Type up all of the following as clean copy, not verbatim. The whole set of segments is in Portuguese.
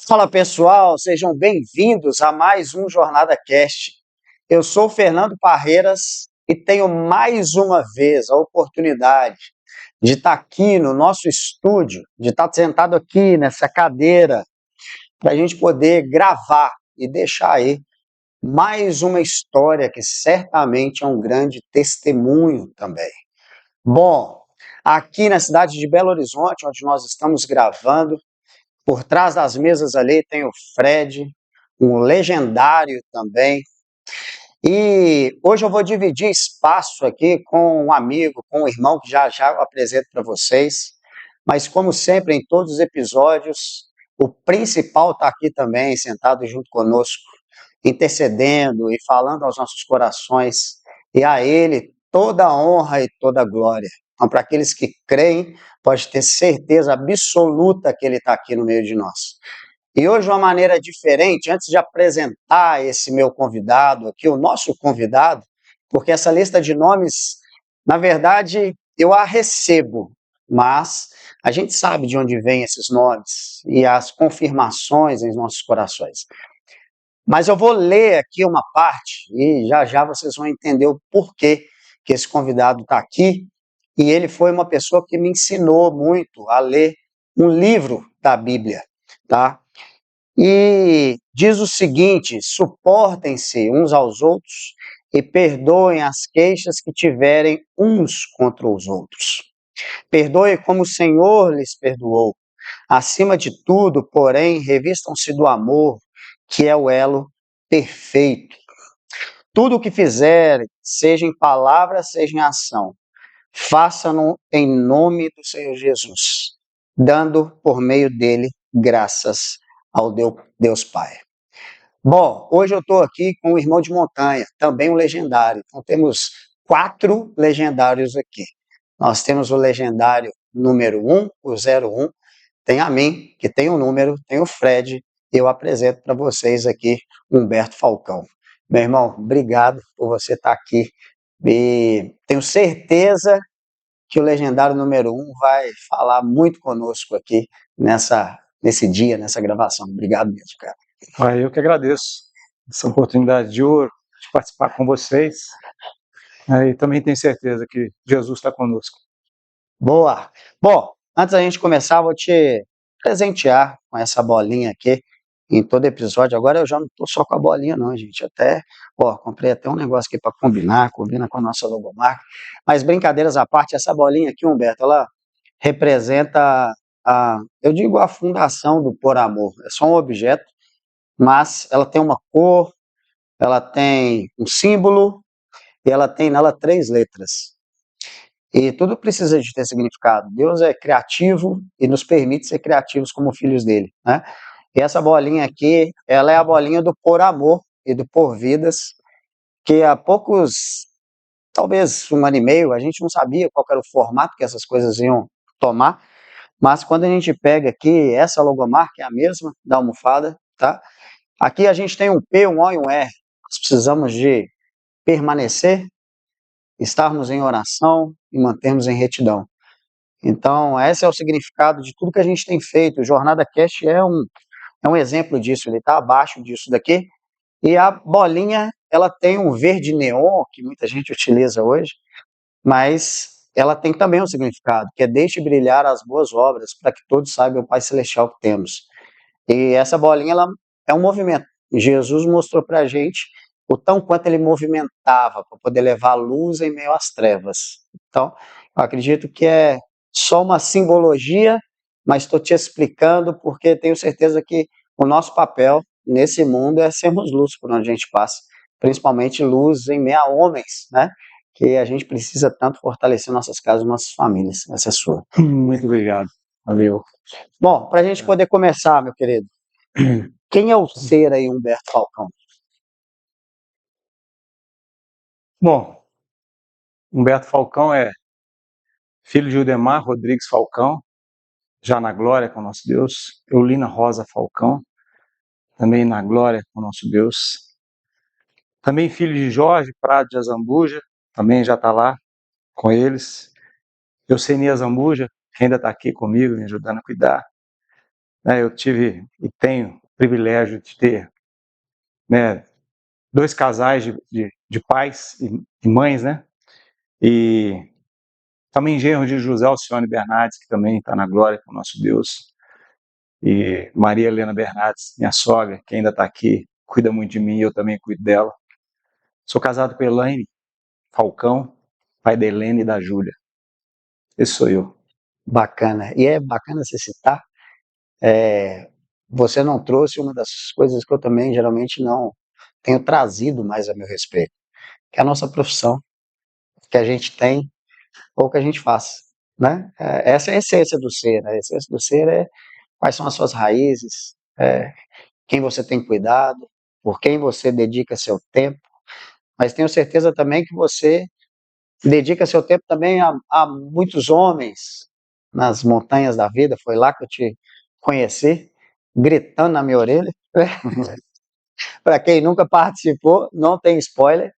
Fala pessoal, sejam bem-vindos a mais um Jornada Cast. Eu sou o Fernando Parreiras e tenho mais uma vez a oportunidade de estar aqui no nosso estúdio, de estar sentado aqui nessa cadeira, para a gente poder gravar e deixar aí mais uma história que certamente é um grande testemunho também. Bom, aqui na cidade de Belo Horizonte, onde nós estamos gravando, por trás das mesas ali tem o Fred, um legendário também. E hoje eu vou dividir espaço aqui com um amigo, com um irmão que já eu apresento para vocês. Mas como sempre, em todos os episódios, o principal está aqui também, sentado junto conosco, intercedendo e falando aos nossos corações. E a ele toda a honra e toda a glória. Então, para aqueles que creem, pode ter certeza absoluta que ele está aqui no meio de nós. E hoje, de uma maneira diferente, antes de apresentar esse meu convidado aqui, o nosso convidado, porque essa lista de nomes, na verdade, eu a recebo, mas a gente sabe de onde vêm esses nomes e as confirmações em nossos corações. Mas eu vou ler aqui uma parte e já vocês vão entender o porquê que esse convidado está aqui. E ele foi uma pessoa que me ensinou muito a ler um livro da Bíblia, tá? E diz o seguinte: suportem-se uns aos outros e perdoem as queixas que tiverem uns contra os outros. Perdoe como o Senhor lhes perdoou. Acima de tudo, porém, revistam-se do amor, que é o elo perfeito. Tudo o que fizerem, seja em palavra, seja em ação, façam-no em nome do Senhor Jesus, dando por meio dele graças ao Deus Pai. Bom, hoje eu estou aqui com o irmão de montanha, também um legendário. Então temos 4 legendários aqui. Nós temos o legendário número 1, o 01, tem a mim, que tem o número, tem o Fred, e eu apresento para vocês aqui Humberto Falcão. Meu irmão, obrigado por você estar aqui. E tenho certeza que o legendário número 1 vai falar muito conosco aqui nesse dia, nessa gravação. Obrigado mesmo, cara. Eu que agradeço essa oportunidade de ouro de participar com vocês. E também tenho certeza que Jesus está conosco. Boa! Bom, antes da gente começar, vou te presentear com essa bolinha aqui em todo episódio. Agora eu já não estou só com a bolinha não, gente. Comprei até um negócio aqui para combina com a nossa logomarca. Mas brincadeiras à parte, essa bolinha aqui, Humberto, ela representa eu digo a fundação do Por Amor. É só um objeto, mas ela tem uma cor, ela tem um símbolo e ela tem nela 3 letras. E tudo precisa de ter significado. Deus é criativo e nos permite ser criativos como filhos dele, né? E essa bolinha aqui, ela é a bolinha do Por Amor e do Por Vidas, que há poucos, talvez um ano e meio, a gente não sabia qual era o formato que essas coisas iam tomar, mas quando a gente pega aqui, essa logomarca é a mesma da almofada, tá? Aqui a gente tem um P, um O e um R. Nós precisamos de permanecer, estarmos em oração e mantermos em retidão. Então, esse é o significado de tudo que a gente tem feito. O Jornada Cast é um exemplo disso, ele está abaixo disso daqui. E a bolinha, ela tem um verde neon, que muita gente utiliza hoje, mas ela tem também um significado, que é deixe brilhar as boas obras, para que todos saibam o Pai Celestial que temos. E essa bolinha, ela é um movimento. Jesus mostrou para a gente o tão quanto ele movimentava para poder levar a luz em meio às trevas. Então, eu acredito que é só uma simbologia, mas estou te explicando porque tenho certeza que o nosso papel nesse mundo é sermos luz por onde a gente passa, principalmente luz em meio a homens, né? Que a gente precisa tanto fortalecer nossas casas, nossas famílias. Essa é sua. Muito obrigado. Valeu. Bom, para a gente poder começar, meu querido, quem é o ser aí, Humberto Falcão? Bom, Humberto Falcão é filho de Udemar Rodrigues Falcão, já na glória com nosso Deus. Eulina Rosa Falcão, também na glória com nosso Deus. Também filho de Jorge Prado de Azambuja, também já está lá com eles. Eusenia Azambuja, que ainda está aqui comigo, me ajudando a cuidar. né, eu tive e tenho o privilégio de ter, né, 2 casais de pais e mães, né? E também genro de José Alcione Bernardes, que também está na glória com o nosso Deus. E Maria Helena Bernardes, minha sogra, que ainda está aqui, cuida muito de mim e eu também cuido dela. Sou casado com Elaine Falcão, pai da Helene e da Júlia. Esse sou eu. Bacana. E é bacana você citar, você não trouxe uma das coisas que eu também geralmente não tenho trazido mais a meu respeito, que é a nossa profissão, que a gente tem ou que a gente faz, né? Essa é a essência do ser, né? A essência do ser é quais são as suas raízes, quem você tem cuidado, por quem você dedica seu tempo, mas tenho certeza também que você dedica seu tempo também a muitos homens nas montanhas da vida, foi lá que eu te conheci, gritando na minha orelha. Para quem nunca participou, não tem spoiler.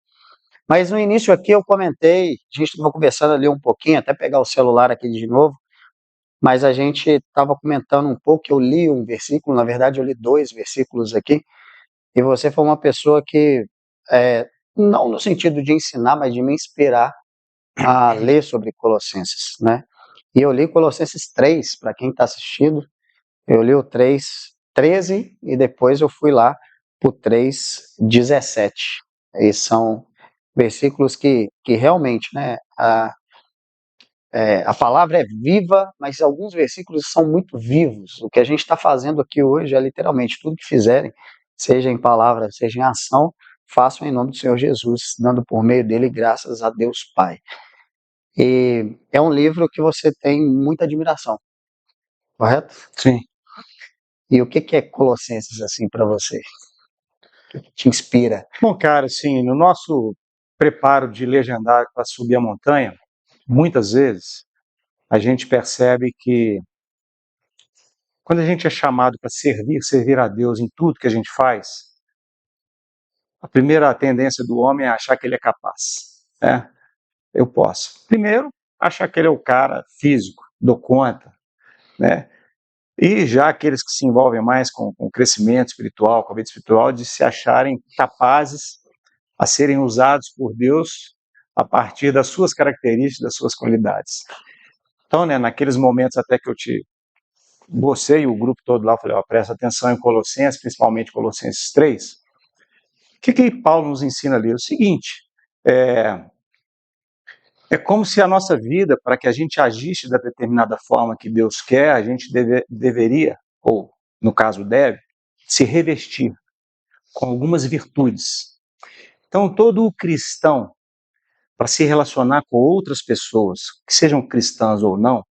Mas no início aqui eu comentei, a gente estava conversando ali um pouquinho, até pegar o celular aqui de novo, mas a gente estava comentando um pouco, eu li um versículo, na verdade eu li 2 versículos aqui, e você foi uma pessoa que, não no sentido de ensinar, mas de me inspirar a ler sobre Colossenses, né? E eu li Colossenses 3, para quem está assistindo, eu li o 3:13 e depois eu fui lá para o 3:17. E são versículos que realmente, né, a palavra é viva, mas alguns versículos são muito vivos. O que a gente está fazendo aqui hoje é literalmente tudo que fizerem, seja em palavra, seja em ação, façam em nome do Senhor Jesus, dando por meio dele graças a Deus Pai. E é um livro que você tem muita admiração, correto? Sim. E o que é Colossenses assim para você? O que te inspira? Bom, cara, assim, no nosso preparo de legendário para subir a montanha, muitas vezes a gente percebe que quando a gente é chamado para servir a Deus em tudo que a gente faz, a primeira tendência do homem é achar que ele é capaz, né? Eu posso. Primeiro, achar que ele é o cara físico, dou conta, né? E já aqueles que se envolvem mais com o crescimento espiritual, com a vida espiritual, de se acharem capazes a serem usados por Deus a partir das suas características, das suas qualidades. Então, né, naqueles momentos até que você e o grupo todo lá, eu falei, ó, presta atenção em Colossenses, principalmente Colossenses 3. O que Paulo nos ensina ali? É o seguinte, é como se a nossa vida, para que a gente agisse da determinada forma que Deus quer, a gente deveria, ou no caso deve, se revestir com algumas virtudes. Então, todo cristão, para se relacionar com outras pessoas, que sejam cristãs ou não,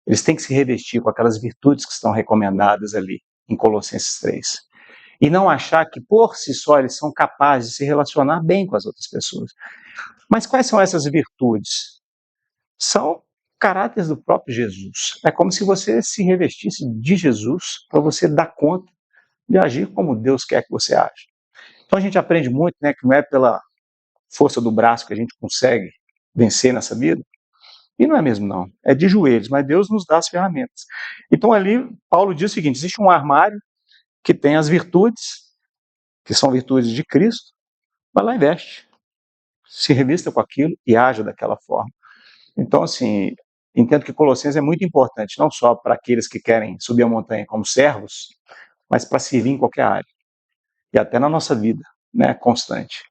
eles têm que se revestir com aquelas virtudes que estão recomendadas ali em Colossenses 3. E não achar que por si só eles são capazes de se relacionar bem com as outras pessoas. Mas quais são essas virtudes? São caráteres do próprio Jesus. É como se você se revestisse de Jesus para você dar conta de agir como Deus quer que você age. Então a gente aprende muito, né, que não é pela força do braço que a gente consegue vencer nessa vida, e não é mesmo não, é de joelhos, mas Deus nos dá as ferramentas. Então ali Paulo diz o seguinte, existe um armário que tem as virtudes, que são virtudes de Cristo, vai lá e veste, se revista com aquilo e age daquela forma. Então assim, entendo que Colossenses é muito importante, não só para aqueles que querem subir a montanha como servos, mas para servir em qualquer área, e até na nossa vida, né, constante.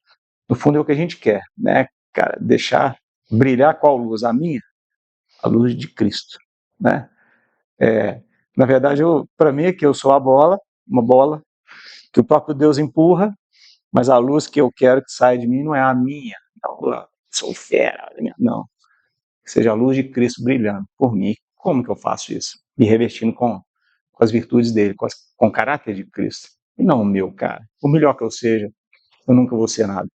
No fundo é o que a gente quer, né, cara, deixar brilhar qual luz? A minha? A luz de Cristo, né? Na verdade, para mim é que eu sou a bola, uma bola que o próprio Deus empurra, mas a luz que eu quero que saia de mim não é a minha, não, eu sou fera, não. Que seja a luz de Cristo brilhando por mim. Como que eu faço isso? Me revestindo com as virtudes dele, com o caráter de Cristo. E não o meu, cara. Por melhor que eu seja, eu nunca vou ser nada,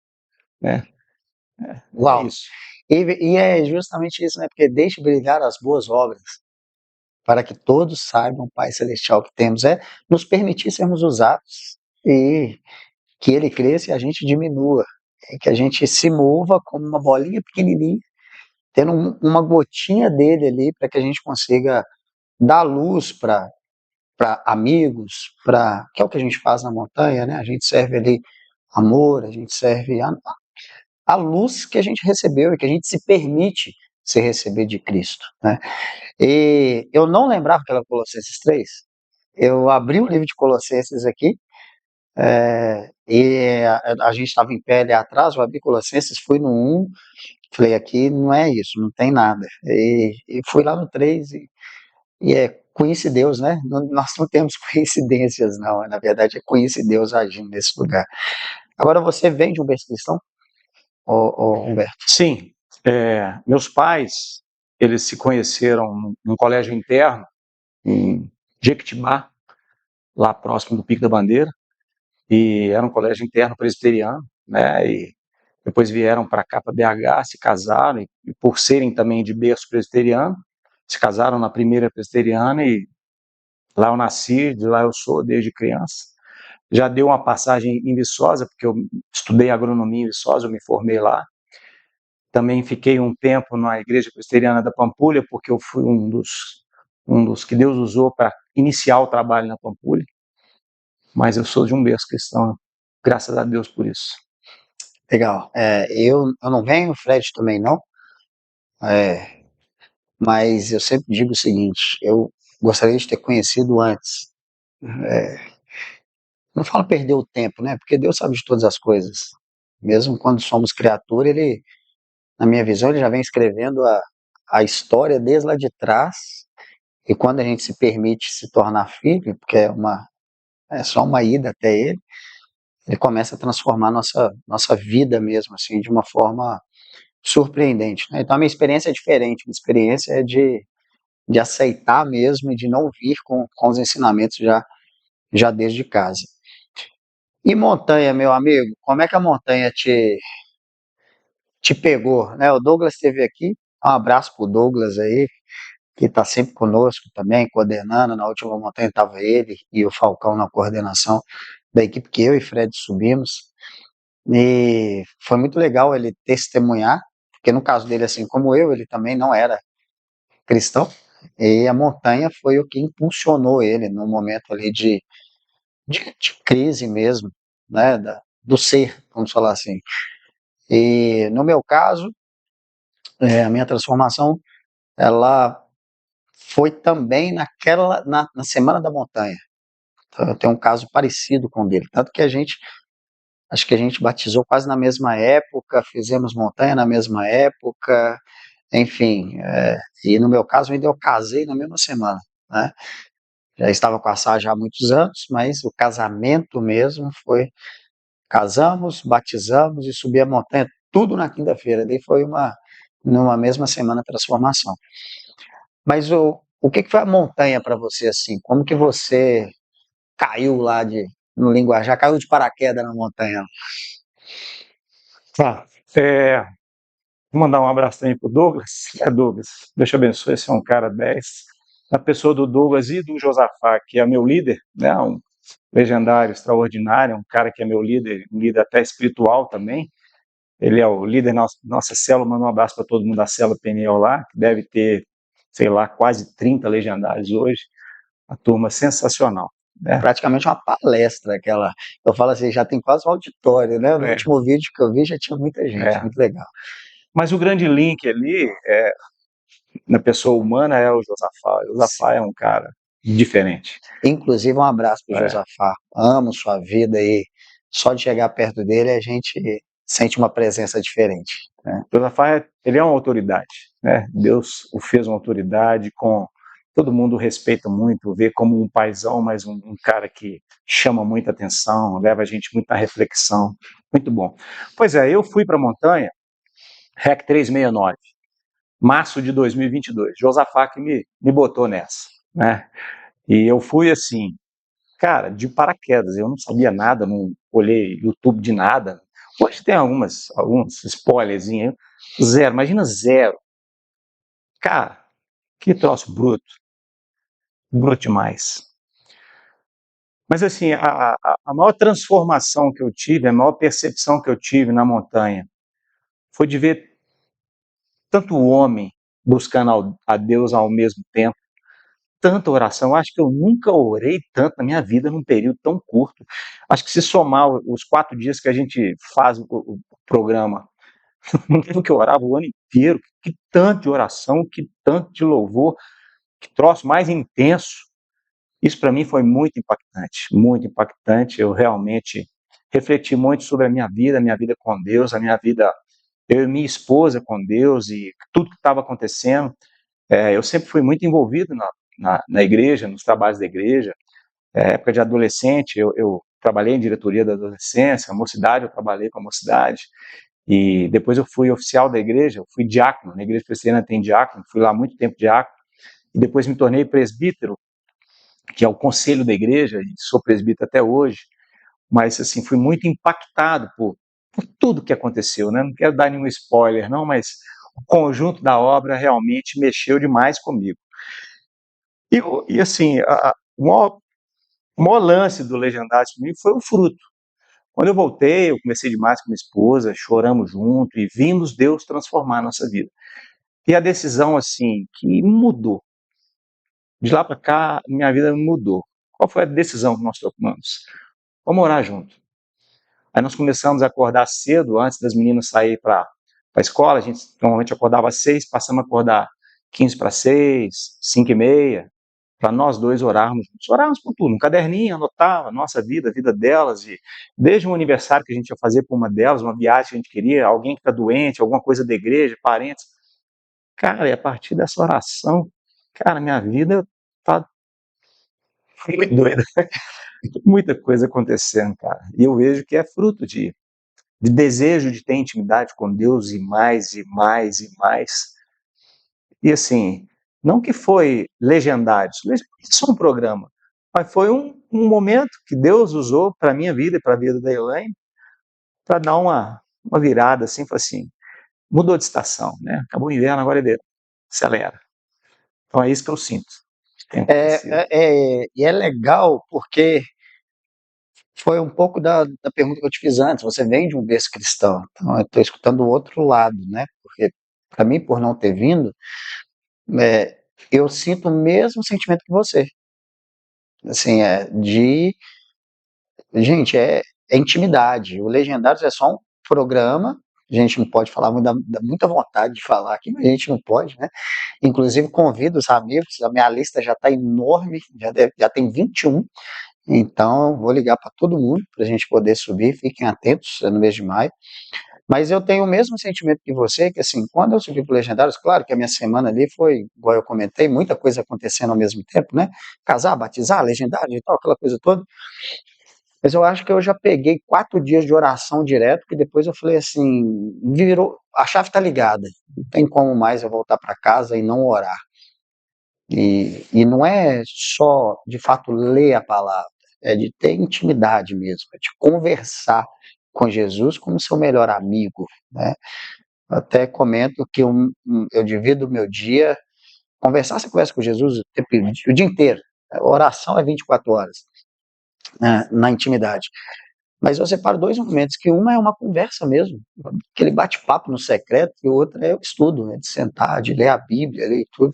né? É Uau! isso. E é justamente isso, né? Porque deixe brilhar as boas obras, para que todos saibam, Pai Celestial, que temos. É nos permitir sermos usados e que ele cresça e a gente diminua. E que a gente se mova como uma bolinha pequenininha, tendo uma gotinha dele ali, para que a gente consiga dar luz para para amigos, que é o que a gente faz na montanha, né? A gente serve ali amor, a gente serve a luz que a gente recebeu e que a gente se permite se receber de Cristo, né? E eu não lembrava que era Colossenses 3. Eu abri o livro de Colossenses aqui, e a gente estava em pé ali atrás, eu abri Colossenses, fui no 1, falei, aqui não é isso, não tem nada. E fui lá no 3 e é conhece Deus, né? Nós não temos coincidências, não. Na verdade, é conhece Deus agindo nesse lugar. Agora, você vem de um berço cristão, Humberto? Sim, meus pais, eles se conheceram num colégio interno, em Jequitibá, lá próximo do Pico da Bandeira, e era um colégio interno presbiteriano, né? E depois vieram para cá, para BH, se casaram, e por serem também de berço presbiteriano, se casaram na primeira presbiteriana, e lá eu nasci, de lá eu sou desde criança. Já deu uma passagem em Viçosa, porque eu estudei agronomia em Viçosa, eu me formei lá. Também fiquei um tempo na Igreja Presbiteriana da Pampulha, porque eu fui um dos que Deus usou para iniciar o trabalho na Pampulha. Mas eu sou de um berço cristão, graças a Deus por isso. Legal. Eu não venho, o Fred também não, mas eu sempre digo o seguinte, eu gostaria de ter conhecido antes. Não falo perder o tempo, né? Porque Deus sabe de todas as coisas. Mesmo quando somos criatura, ele, na minha visão, ele já vem escrevendo a história desde lá de trás. E quando a gente se permite se tornar filho, porque é só uma ida até ele começa a transformar nossa vida mesmo, assim, de uma forma surpreendente, né? Então a minha experiência é diferente, minha experiência é de aceitar mesmo e de não vir com os ensinamentos já desde casa. E montanha, meu amigo, como é que a montanha te pegou, né? O Douglas esteve aqui, um abraço pro Douglas aí, que está sempre conosco também, coordenando. Na última montanha estava ele e o Falcão na coordenação da equipe que eu e Fred subimos. E foi muito legal ele testemunhar, porque no caso dele, assim como eu, ele também não era cristão, e a montanha foi o que impulsionou ele no momento ali de crise mesmo, né, do ser, vamos falar assim. E no meu caso, a minha transformação, ela foi também na Semana da Montanha. Então, eu tenho um caso parecido com o dele, tanto que acho que a gente batizou quase na mesma época, fizemos montanha na mesma época, enfim, e no meu caso ainda eu casei na mesma semana, né? Já estava com a Sá já há muitos anos, mas o casamento mesmo foi, casamos, batizamos e subi a montanha, tudo na quinta-feira, daí foi numa mesma semana transformação. Mas o que foi a montanha para você, assim? Como que você caiu lá no linguajar, caiu de paraquedas na montanha? Tá. Vou mandar um abraço também pro Douglas. Douglas, Deus te abençoe, esse é um cara 10. A pessoa do Douglas e do Josafá, que é meu líder, né, um legendário, extraordinário, um cara que é meu líder, um líder até espiritual também. Ele é o líder da nossa célula, manda um abraço para todo mundo da célula Peniel lá, que deve ter, sei lá, quase 30 legendários hoje. A turma sensacional. Né? Praticamente uma palestra aquela. Eu falo assim, já tem quase um auditório, né? No último vídeo que eu vi já tinha muita gente, muito legal. Mas o grande link ali, na pessoa humana, é o Josafá. O Josafá é um cara diferente. Inclusive, um abraço para o Josafá. Amo sua vida e só de chegar perto dele a gente sente uma presença diferente. Né? Josafá, ele é uma autoridade. Né? Deus o fez uma autoridade todo mundo respeita muito, vê como um paizão, mas um cara que chama muita atenção, leva a gente muito na reflexão. Muito bom. Pois é, eu fui para a montanha, REC 369, março de 2022. Josafá que me botou nessa. Né? E eu fui assim, cara, de paraquedas. Eu não sabia nada, não olhei YouTube de nada. Hoje tem alguns spoilerzinhos, zero, imagina zero. Cara, que troço bruto demais. Mas assim, a maior transformação que eu tive, a maior percepção que eu tive na montanha, foi de ver tanto o homem buscando a Deus ao mesmo tempo, tanta oração. Eu acho que eu nunca orei tanto na minha vida num período tão curto. Acho que se somar os 4 dias que a gente faz o programa, não lembro que eu orava o ano inteiro, que tanto de oração, que tanto de louvor, que troço mais intenso. Isso para mim foi muito impactante, muito impactante. Eu realmente refleti muito sobre a minha vida com Deus, a minha vida, eu e minha esposa com Deus e tudo que estava acontecendo. Eu sempre fui muito envolvido na igreja, nos trabalhos da igreja. Época de adolescente, eu trabalhei em diretoria da adolescência, a mocidade, eu trabalhei com a mocidade. E depois eu fui oficial da igreja, eu fui diácono, na igreja presbiteriana tem diácono, fui lá muito tempo diácono. E depois me tornei presbítero, que é o conselho da igreja, e sou presbítero até hoje. Mas, assim, fui muito impactado por tudo que aconteceu, né? Não quero dar nenhum spoiler, não, mas o conjunto da obra realmente mexeu demais comigo. E assim, o maior lance do Legendários para mim foi o fruto. Quando eu voltei, eu comecei demais com minha esposa, choramos junto e vimos Deus transformar a nossa vida. E a decisão, assim, que mudou. De lá para cá, minha vida mudou. Qual foi a decisão que nós tomamos? Vamos morar junto. Aí nós começamos a acordar cedo, antes das meninas saírem para a escola. A gente normalmente acordava às 6, passamos a acordar 15 para 6, 5 e meia, para nós dois orarmos juntos. Orávamos por tudo, um caderninho, anotava nossa vida, a vida delas, e desde um aniversário que a gente ia fazer para uma delas, uma viagem que a gente queria, alguém que está doente, alguma coisa da igreja, parentes. Cara, e a partir dessa oração, cara, minha vida tá muito doida. Muita coisa acontecendo, cara. E eu vejo que é fruto de desejo de ter intimidade com Deus e mais e mais e mais. E assim, não que foi Legendários, isso é um programa, mas foi um momento que Deus usou para a minha vida e para a vida da Elaine, para dar uma virada assim, foi assim, mudou de estação, né? Acabou o inverno, agora é verão, acelera. Então é isso que eu sinto. Tem acontecido. E é legal porque foi um pouco da pergunta que eu te fiz antes. Você vem de um berço cristão, então eu estou escutando o outro lado, né? Porque para mim, por não ter vindo, é, eu sinto o mesmo sentimento que você. Assim, gente, é intimidade. O Legendários é só um programa. A gente não pode falar, dá muita vontade de falar aqui, mas a gente não pode, né? Inclusive, convido os amigos, a minha lista já está enorme, já tem 21. Então, vou ligar para todo mundo para a gente poder subir. Fiquem atentos, é no mês de maio. Mas eu tenho o mesmo sentimento que você, que assim, quando eu subi para o Legendários, claro que a minha semana ali foi, igual eu comentei, muita coisa acontecendo ao mesmo tempo, né? Casar, batizar, Legendário e tal, aquela coisa toda. Mas eu acho que eu já peguei 4 dias de oração direto, que depois eu falei assim, virou, a chave está ligada. Não tem como mais eu voltar para casa e não orar. E não é só, de fato, ler a palavra, é de ter intimidade mesmo, é de conversar com Jesus como seu melhor amigo, né? Até comento que eu divido o meu dia, você conversa com Jesus o dia inteiro, a oração é 24 horas, né, na intimidade. Mas eu separo 2 momentos, que uma é uma conversa mesmo, aquele bate-papo no secreto, e o outro é o estudo, né, de sentar, de ler a Bíblia, ler tudo.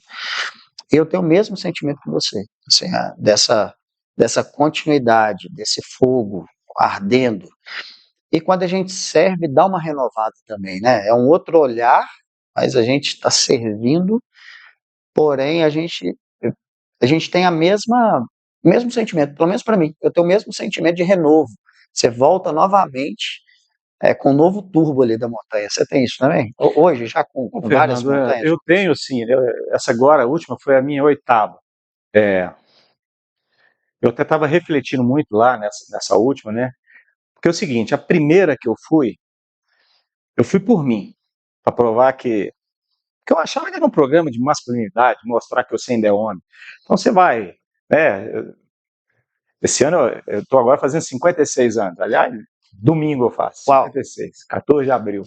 Eu tenho o mesmo sentimento que você, assim, dessa continuidade, desse fogo ardendo. E quando a gente serve, dá uma renovada também, né? É um outro olhar, mas a gente está servindo, porém a gente tem o mesmo sentimento, pelo menos para mim. Eu tenho o mesmo sentimento de renovo. Você volta novamente com um novo turbo ali da montanha. Você tem isso também? Hoje, já Bom, com várias Fernando, montanhas? eu tenho sim, essa agora, a última, foi a minha 8ª. É, eu até estava refletindo muito lá nessa última, né? Porque é o seguinte, a primeira que eu fui por mim, para provar que eu achava que era um programa de masculinidade, mostrar que eu sei ainda é homem. Então você vai, né? Esse ano eu estou agora fazendo 56 anos. Aliás, domingo eu faço Uau! 56, 14 de abril.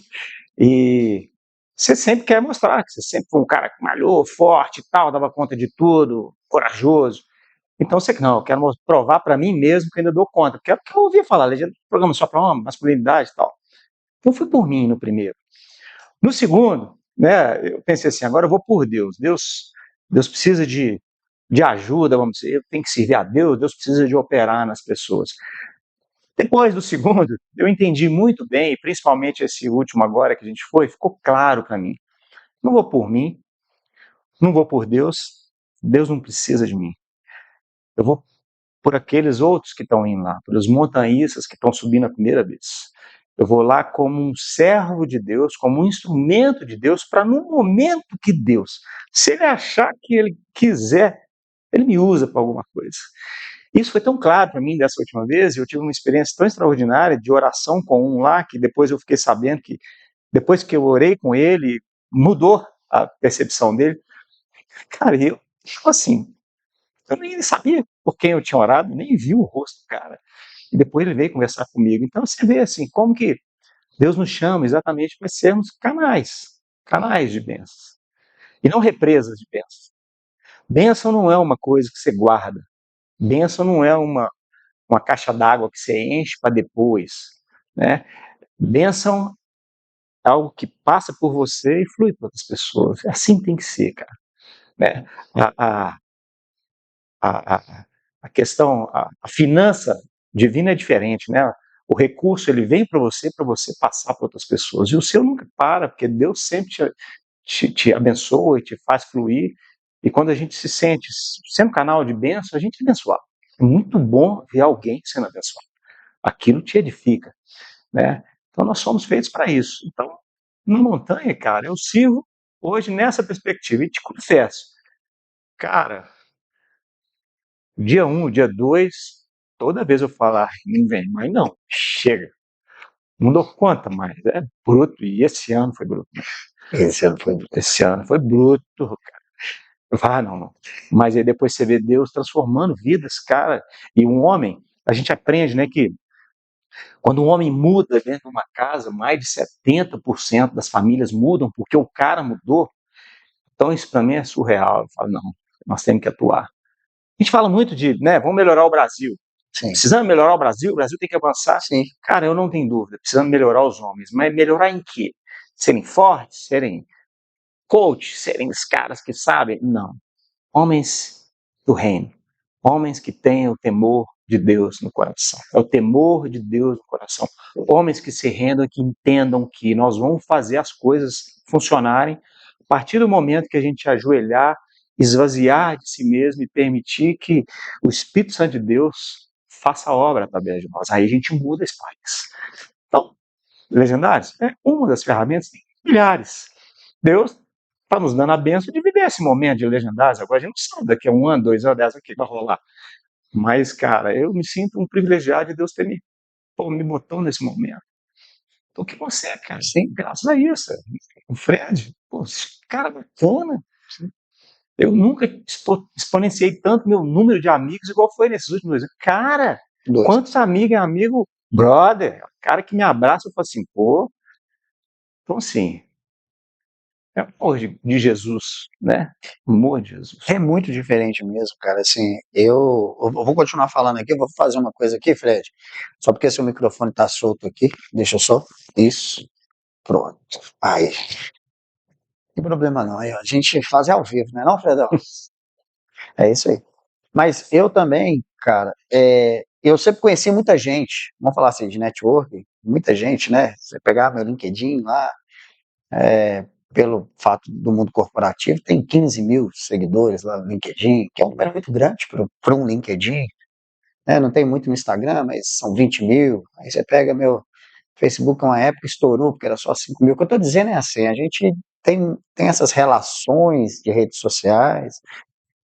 E você sempre quer mostrar que você sempre foi um cara que malhou, forte e tal, dava conta de tudo, corajoso. Então você, não, eu quero provar para mim mesmo que eu ainda dou conta. Porque eu ouvia falar, legenda, programa só para homem, masculinidade e tal. Então eu fui por mim no primeiro. No segundo, né, eu pensei assim, agora eu vou por Deus. Deus precisa de de ajuda, vamos dizer, eu tenho que servir a Deus, Deus precisa de operar nas pessoas. Depois do segundo, eu entendi muito bem, e principalmente esse último agora que a gente foi, ficou claro para mim. Não vou por mim, não vou por Deus, Deus não precisa de mim. Eu vou por aqueles outros que estão indo lá, pelos montanhistas que estão subindo a primeira vez. Eu vou lá como um servo de Deus, como um instrumento de Deus, para no momento que Deus, se ele achar que ele quiser, ele me usa para alguma coisa. Isso foi tão claro para mim dessa última vez, eu tive uma experiência tão extraordinária de oração com um lá, que depois eu fiquei sabendo que, depois que eu orei com ele, mudou a percepção dele. Cara, eu, tipo assim, eu nem sabia por quem eu tinha orado, nem vi o rosto do cara. E depois ele veio conversar comigo. Então você vê assim, como que Deus nos chama exatamente para sermos canais de bênçãos. E não represas de bênçãos. Bênção não é uma coisa que você guarda. Bênção não é uma caixa d'água que você enche para depois. Né? Bênção é algo que passa por você e flui para outras pessoas. Assim tem que ser, cara. Né? A, a, a questão, a finança divina é diferente, né? O recurso ele vem para você passar para outras pessoas. E o seu nunca para, porque Deus sempre te abençoa e te faz fluir. E quando a gente se sente sendo canal de bênção, a gente é abençoado. É muito bom ver alguém sendo abençoado. Aquilo te edifica, né? Então nós somos feitos para isso. Então, na montanha, cara, eu sirvo hoje nessa perspectiva. E te confesso, cara, dia 1, dia 2, toda vez eu falo, não vem, mas não, chega. Não dou conta mais, é bruto, e esse ano foi bruto. Esse ano foi bruto, cara. Eu falo, não. Mas aí depois você vê Deus transformando vidas, cara. E um homem, a gente aprende, né, que quando um homem muda dentro de uma casa, mais de 70% das famílias mudam porque o cara mudou. Então isso para mim é surreal. Eu falo, não, nós temos que atuar. A gente fala muito de, né, vamos melhorar o Brasil. Sim. Precisamos melhorar o Brasil tem que avançar. Sim. Cara, eu não tenho dúvida, precisamos melhorar os homens, mas melhorar em quê? Serem fortes, serem coach, serem os caras que sabem? Não. Homens do reino, homens que tenham o temor de Deus no coração. É o temor de Deus no coração. Homens que se rendam, que entendam que nós vamos fazer as coisas funcionarem a partir do momento que a gente ajoelhar, esvaziar de si mesmo e permitir que o Espírito Santo de Deus faça a obra através de nós. Aí a gente muda esse país. Então, Legendários é uma das ferramentas, tem milhares. Deus está nos dando a benção de viver esse momento de Legendários. Agora a gente não sabe daqui a 1 ano, 2 anos, 10 anos o que vai rolar. Mas, cara, eu me sinto um privilegiado de Deus ter me botou nesse momento. Então, o que você é, cara? Sim, graças a isso. O Fred, pô, esse cara bacana. Eu nunca exponenciei tanto meu número de amigos igual foi nesses últimos 2 anos. Cara, quantos amigos é amigo? Brother, cara que me abraça, eu falo assim, pô. Então, assim, é o amor de Jesus, né? O amor de Jesus. É muito diferente mesmo, cara. Assim, eu vou continuar falando aqui, eu vou fazer uma coisa aqui, Fred. Só porque seu microfone tá solto aqui. Deixa eu só. Isso. Pronto. Aí. Não tem problema não. Aí, ó, a gente faz ao vivo, né, não, Fredão? É isso aí. Mas eu também, cara, eu sempre conheci muita gente, vamos falar assim, de networking, muita gente, né? Você pegar meu LinkedIn lá, pelo fato do mundo corporativo, tem 15 mil seguidores lá no LinkedIn, que é um número muito grande para um LinkedIn, né? Não tem muito no Instagram, mas são 20 mil. Aí você pega meu Facebook, uma época estourou, porque era só 5 mil. O que eu estou dizendo é assim, a gente tem essas relações de redes sociais.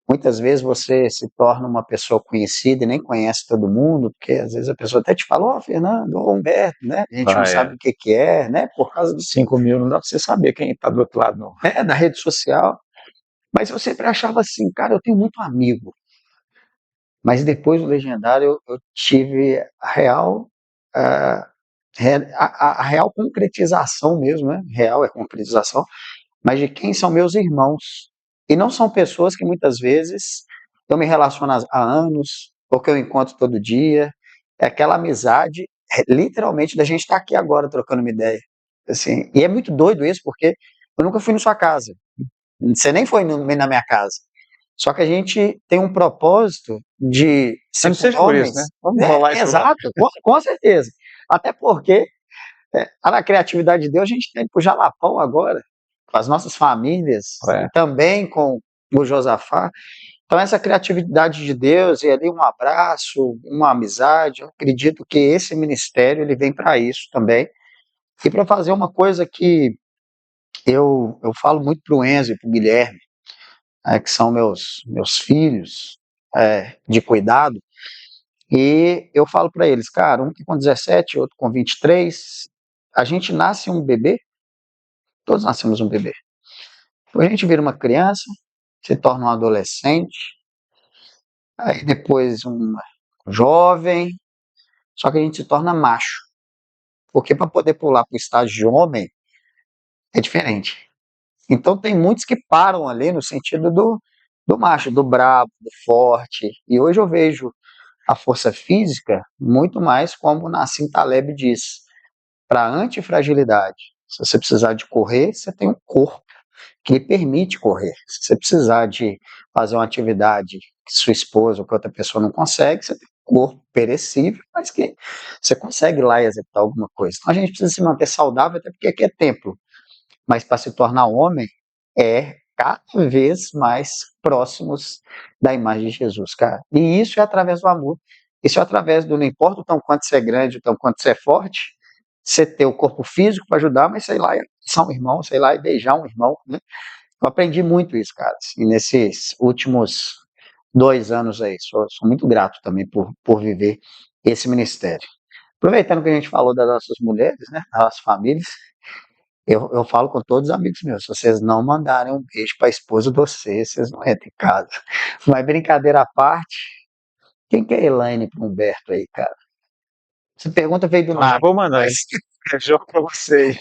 Muitas vezes você se torna uma pessoa conhecida e nem conhece todo mundo, porque às vezes a pessoa até te fala, Fernando, Humberto, né? A gente não sabe o que é, né? Por causa dos 5 mil não dá pra você saber quem está do outro lado, não. da rede social. Mas eu sempre achava assim, cara, eu tenho muito amigo. Mas depois do Legendário eu tive a real, a real concretização mesmo, né? Real é concretização, mas de quem são meus irmãos. E não são pessoas que muitas vezes eu me relaciono há anos, ou que eu encontro todo dia. É aquela amizade, literalmente, da gente estar aqui agora trocando uma ideia. Assim, e é muito doido isso, porque eu nunca fui na sua casa. Você nem foi na minha casa. Só que a gente tem um propósito de ser Não com seja por isso, né? homens, Vamos né? rolar isso logo. Exato, com certeza. Até porque na criatividade de Deus a gente tem para o Jalapão agora, com as nossas famílias, e É, também com o Josafá. Então essa criatividade de Deus e ali um abraço, uma amizade, eu acredito que esse ministério ele vem para isso também. E para fazer uma coisa que eu falo muito para o Enzo e para o Guilherme, que são meus filhos de cuidado, e eu falo para eles, cara, um com 17, outro com 23, a gente nasce um bebê, todos nascemos um bebê. Depois a gente vira uma criança, se torna um adolescente, aí depois um jovem, só que a gente se torna macho. Porque para poder pular para o estágio de homem é diferente. Então tem muitos que param ali no sentido do macho, do brabo, do forte. E hoje eu vejo a força física muito mais como Nassim Taleb diz, para antifragilidade. Se você precisar de correr, você tem um corpo que lhe permite correr. Se você precisar de fazer uma atividade que sua esposa ou que outra pessoa não consegue, você tem um corpo perecível, mas que você consegue ir lá e executar alguma coisa. Então a gente precisa se manter saudável, até porque aqui é templo. Mas para se tornar homem, é cada vez mais próximos da imagem de Jesus, cara. E isso é através do amor. Isso é através do não importa o tão quanto você é grande, o tão quanto você é forte, você ter o corpo físico para ajudar, mas sei lá, e abraçar um irmão, sei lá, e beijar um irmão, né? Eu aprendi muito isso, cara, assim, nesses últimos 2 anos aí. Sou muito grato também por viver esse ministério. Aproveitando que a gente falou das nossas mulheres, né, das nossas famílias, eu falo com todos os amigos meus, se vocês não mandarem um beijo para a esposa de vocês, vocês não entram em casa. Mas brincadeira à parte, quem que é a Elaine para Humberto aí, cara? Essa pergunta veio do então já nada, vou mandar, mas, hein? É jogo pra você.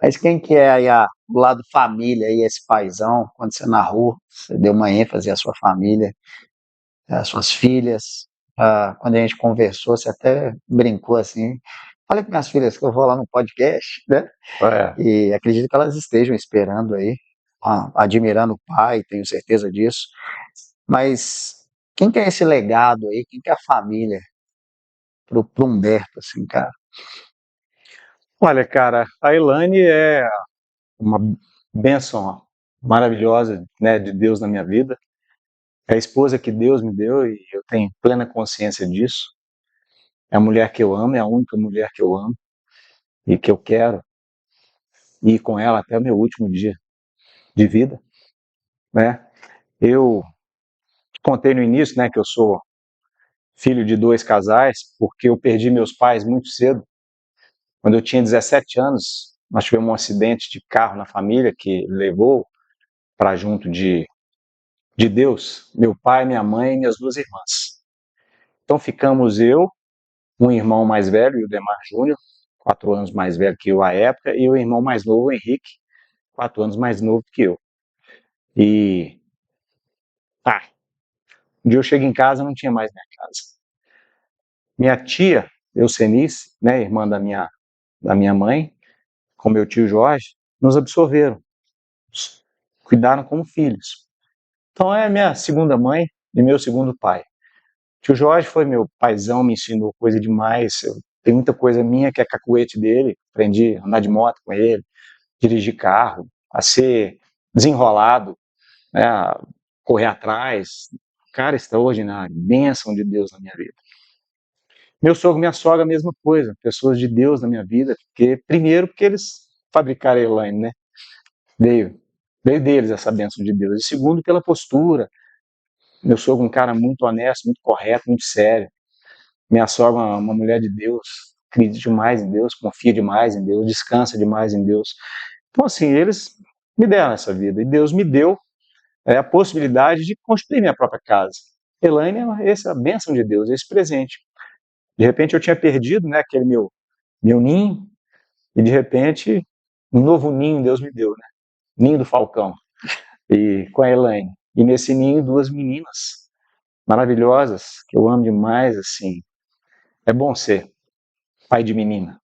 mas quem que é aí o lado família aí, esse paizão, quando você narrou, você deu uma ênfase à sua família, às suas filhas, quando a gente conversou, você até brincou assim, falei com minhas filhas que eu vou lá no podcast, né? É. E acredito que elas estejam esperando aí, admirando o pai, tenho certeza disso. Mas quem que é esse legado aí? Quem que é a família pro Humberto, assim, cara? Olha, cara, a Elaine é uma bênção maravilhosa, né, de Deus na minha vida. É a esposa que Deus me deu e eu tenho plena consciência disso. É a mulher que eu amo, é a única mulher que eu amo e que eu quero ir com ela até o meu último dia de vida, né? Eu contei no início, né, que eu sou filho de 2 casais, porque eu perdi meus pais muito cedo. Quando eu tinha 17 anos, nós tivemos um acidente de carro na família que levou para junto de Deus, meu pai, minha mãe e minhas 2 irmãs. Então ficamos eu, um irmão mais velho, o Demar Júnior, 4 anos mais velho que eu à época, e o irmão mais novo, o Henrique, 4 anos mais novo que eu. E, um dia eu chego em casa, não tinha mais minha casa. Minha tia, Eusenice, né, irmã da minha mãe, com meu tio Jorge, nos absorveram, cuidaram como filhos. Então é minha segunda mãe e meu segundo pai. Tio Jorge foi meu paizão, me ensinou coisa demais. Tem muita coisa minha que é cacuete dele. Aprendi a andar de moto com ele, dirigir carro, a ser desenrolado, né, a correr atrás. Cara, extraordinário. Bênção de Deus na minha vida. Meu sogro e minha sogra, a mesma coisa. Pessoas de Deus na minha vida. Primeiro, porque eles fabricaram a Elaine, né? Veio deles essa bênção de Deus. E segundo, pela postura. Meu sogro é um cara muito honesto, muito correto, muito sério. Minha sogra é uma mulher de Deus, acredita demais em Deus, confia demais em Deus, descansa demais em Deus. Então, assim, eles me deram essa vida. E Deus me deu a possibilidade de construir minha própria casa. Elaine é essa bênção de Deus, esse presente. De repente eu tinha perdido, né, aquele meu ninho, e de repente um novo ninho Deus me deu, né? Ninho do Falcão. E com a Elaine. E nesse ninho 2 meninas maravilhosas, que eu amo demais, assim. É bom ser pai de menina,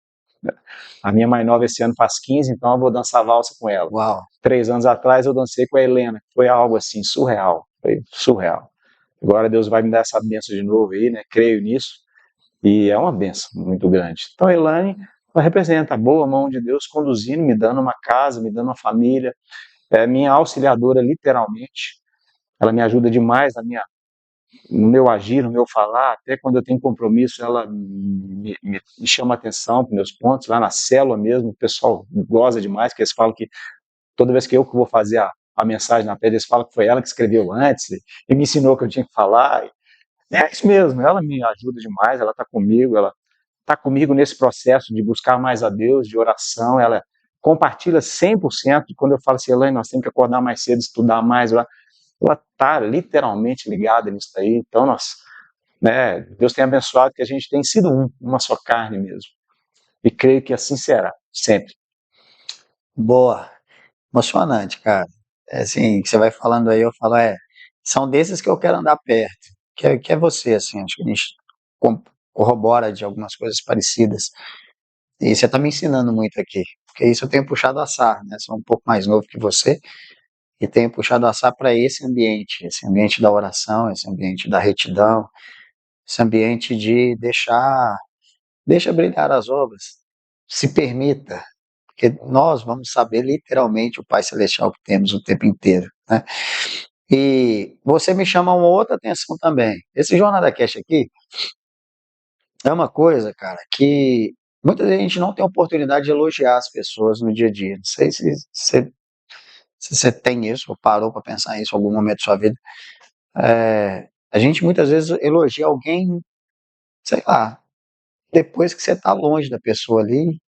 A minha mais nova esse ano faz 15, então eu vou dançar valsa com ela. Uau. 3 anos atrás eu dancei com a Helena, foi algo assim, surreal, foi surreal. Agora Deus vai me dar essa bênção de novo aí, né? Creio nisso, e é uma bênção muito grande. Então a Elaine representa a boa mão de Deus conduzindo, me dando uma casa, me dando uma família, é minha auxiliadora literalmente, ela me ajuda demais no meu agir, no meu falar, até quando eu tenho compromisso, ela me chama atenção para meus pontos, lá na célula mesmo, o pessoal goza demais, porque eles falam que toda vez que eu vou fazer a mensagem na pedra, eles falam que foi ela que escreveu antes e me ensinou o que eu tinha que falar. É isso mesmo, ela me ajuda demais, ela está comigo nesse processo de buscar mais a Deus, de oração, ela compartilha 100% de quando eu falo assim, Elaine, nós temos que acordar mais cedo, estudar mais, ela está literalmente ligada nisso aí, então né, Deus tem abençoado que a gente tem sido uma só carne mesmo, e creio que assim será, sempre. Boa. Emocionante, cara. É assim, que você vai falando aí, eu falo, são desses que eu quero andar perto. Que é você, assim, acho que a gente corrobora de algumas coisas parecidas. E você está me ensinando muito aqui, porque isso eu tenho puxado a sarna, né? Sou um pouco mais novo que você e tenho puxado a sarna para esse ambiente da oração, esse ambiente da retidão, esse ambiente de deixa brilhar as obras, se permita, porque nós vamos saber literalmente o Pai Celestial que temos o tempo inteiro, né? E você me chama uma outra atenção também. Esse Jornada Cast aqui é uma coisa, cara, que muita gente não tem oportunidade de elogiar as pessoas no dia a dia. Não sei se você tem isso, ou parou para pensar isso em algum momento da sua vida. A gente muitas vezes elogia alguém, sei lá, depois que você está longe da pessoa ali.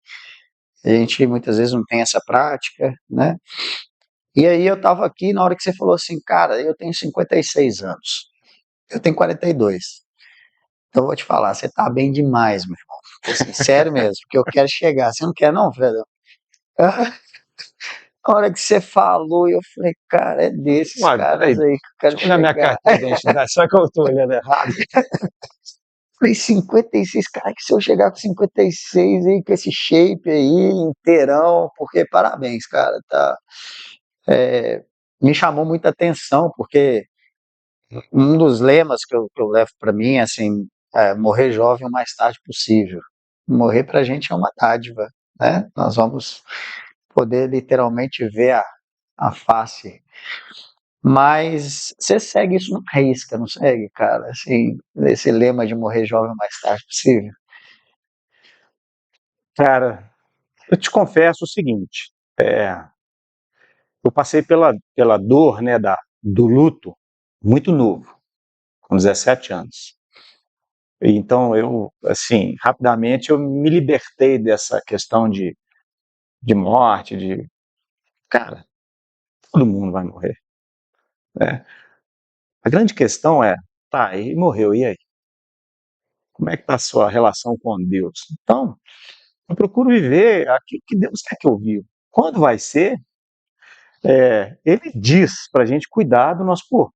A gente muitas vezes não tem essa prática, né? E aí eu estava aqui na hora que você falou assim, cara, eu tenho 56 anos, eu tenho 42. Então eu vou te falar, você tá bem demais, meu irmão. Assim, sério mesmo, porque eu quero chegar. Você não quer não, Fredão? Na hora que você falou, eu falei, cara, é desses Uai, peraí, caras aí que eu quero deixa eu olhar minha chegar. carteira de identidade, será que eu estou olhando errado? Falei, 56, cara, que se eu chegar com 56 aí, com esse shape aí, inteirão, porque parabéns, cara, tá? Me chamou muita atenção, porque um dos lemas que eu levo para mim é assim, morrer jovem o mais tarde possível. Morrer para a gente é uma dádiva, né? Nós vamos poder literalmente ver a face. Mas você segue isso na risca, não segue, cara? Assim, esse lema de morrer jovem o mais tarde possível. Cara, eu te confesso o seguinte, eu passei pela dor, né, do luto muito novo, com 17 anos. Então eu, assim, rapidamente eu me libertei dessa questão de morte, cara, todo mundo vai morrer, né? A grande questão é, tá, ele morreu, e aí? Como é que está a sua relação com Deus? Então, eu procuro viver aquilo que Deus quer que eu viva. Quando vai ser, ele diz para a gente cuidar do nosso corpo,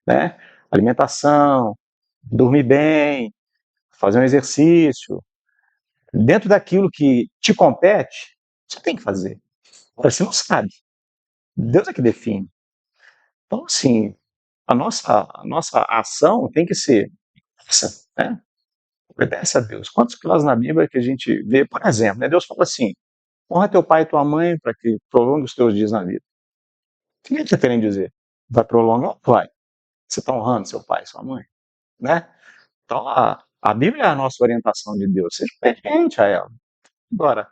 né? Alimentação, dormir bem, fazer um exercício, dentro daquilo que te compete, você tem que fazer. Você não sabe. Deus é que define. Então, assim, a nossa ação tem que ser essa, né? Obedece a Deus. Quantos casos na Bíblia que a gente vê, por exemplo, né? Deus fala assim, honra teu pai e tua mãe para que prolongue os teus dias na vida. O que ele está querendo dizer? Vai prolongar ou vai? Você está honrando seu pai e sua mãe, né? Então, a Bíblia é a nossa orientação de Deus. Seja obediente a ela. Agora,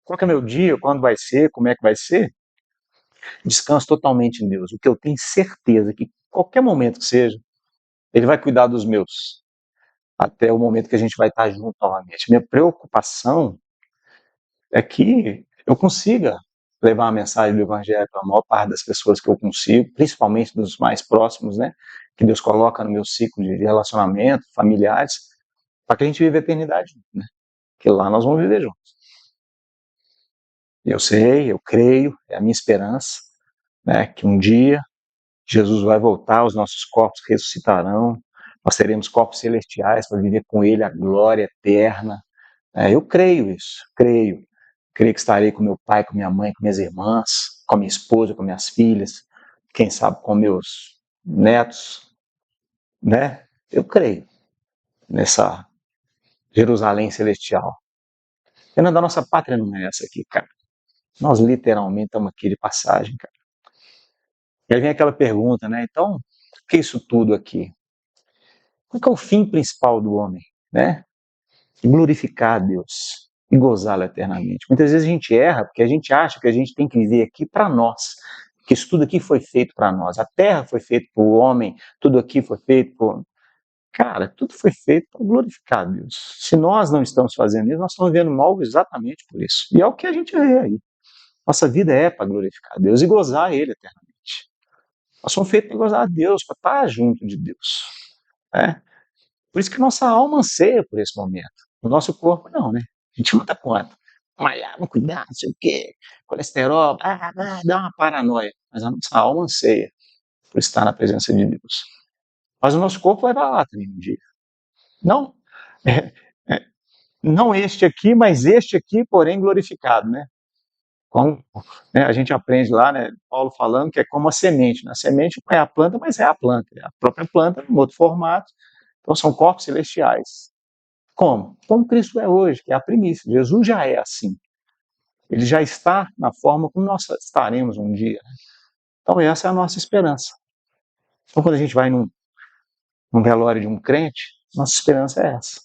qual que é meu dia, quando vai ser, como é que vai ser? Descanso totalmente em Deus. O que eu tenho certeza que qualquer momento que seja, Ele vai cuidar dos meus, até o momento que a gente vai estar junto novamente. Minha preocupação é que eu consiga levar a mensagem do Evangelho para a maior parte das pessoas que eu consigo, principalmente dos mais próximos, né? Que Deus coloca no meu ciclo de relacionamento, familiares, para que a gente viva a eternidade, né? Que lá nós vamos viver juntos. Eu sei, eu creio, é a minha esperança, né? Que um dia Jesus vai voltar, os nossos corpos ressuscitarão, nós teremos corpos celestiais para viver com Ele a glória eterna, Eu creio isso, creio. Creio que estarei com meu pai, com minha mãe, com minhas irmãs, com minha esposa, com minhas filhas, quem sabe com meus netos, né? Eu creio nessa Jerusalém celestial. A pena da nossa pátria não é essa aqui, cara. Nós literalmente estamos aqui de passagem, cara. E aí vem aquela pergunta, né? Então, o que é isso tudo aqui? Qual que é o fim principal do homem, né? Glorificar a Deus e gozá-lo eternamente. Muitas vezes a gente erra porque a gente acha que a gente tem que viver aqui para nós, que isso tudo aqui foi feito para nós. A terra foi feita para o homem, tudo aqui foi feito por... Cara, tudo foi feito para glorificar a Deus. Se nós não estamos fazendo isso, nós estamos vendo mal exatamente por isso. E é o que a gente vê aí. Nossa vida é para glorificar a Deus e gozar Ele eternamente. Nós somos feitos para gozar a Deus, para estar junto de Deus. Né? Por isso que nossa alma anseia por esse momento. O nosso corpo não, né? A gente não dá conta. Malhar, vamos cuidar, não sei o quê, colesterol, dá uma paranoia. Mas a nossa alma anseia por estar na presença de Deus. Mas o nosso corpo vai para lá também um dia. Não, é, é, não este aqui, mas este aqui, porém glorificado, né? Como, né, a gente aprende lá, né, Paulo falando que é como a semente. Né? A semente não é a planta, mas é a planta. É a própria planta, em outro formato. Então são corpos celestiais. Como? Como Cristo é hoje, que é a primícia. Jesus já é assim. Ele já está na forma como nós estaremos um dia. Então essa é a nossa esperança. Então quando a gente vai num velório de um crente, nossa esperança é essa.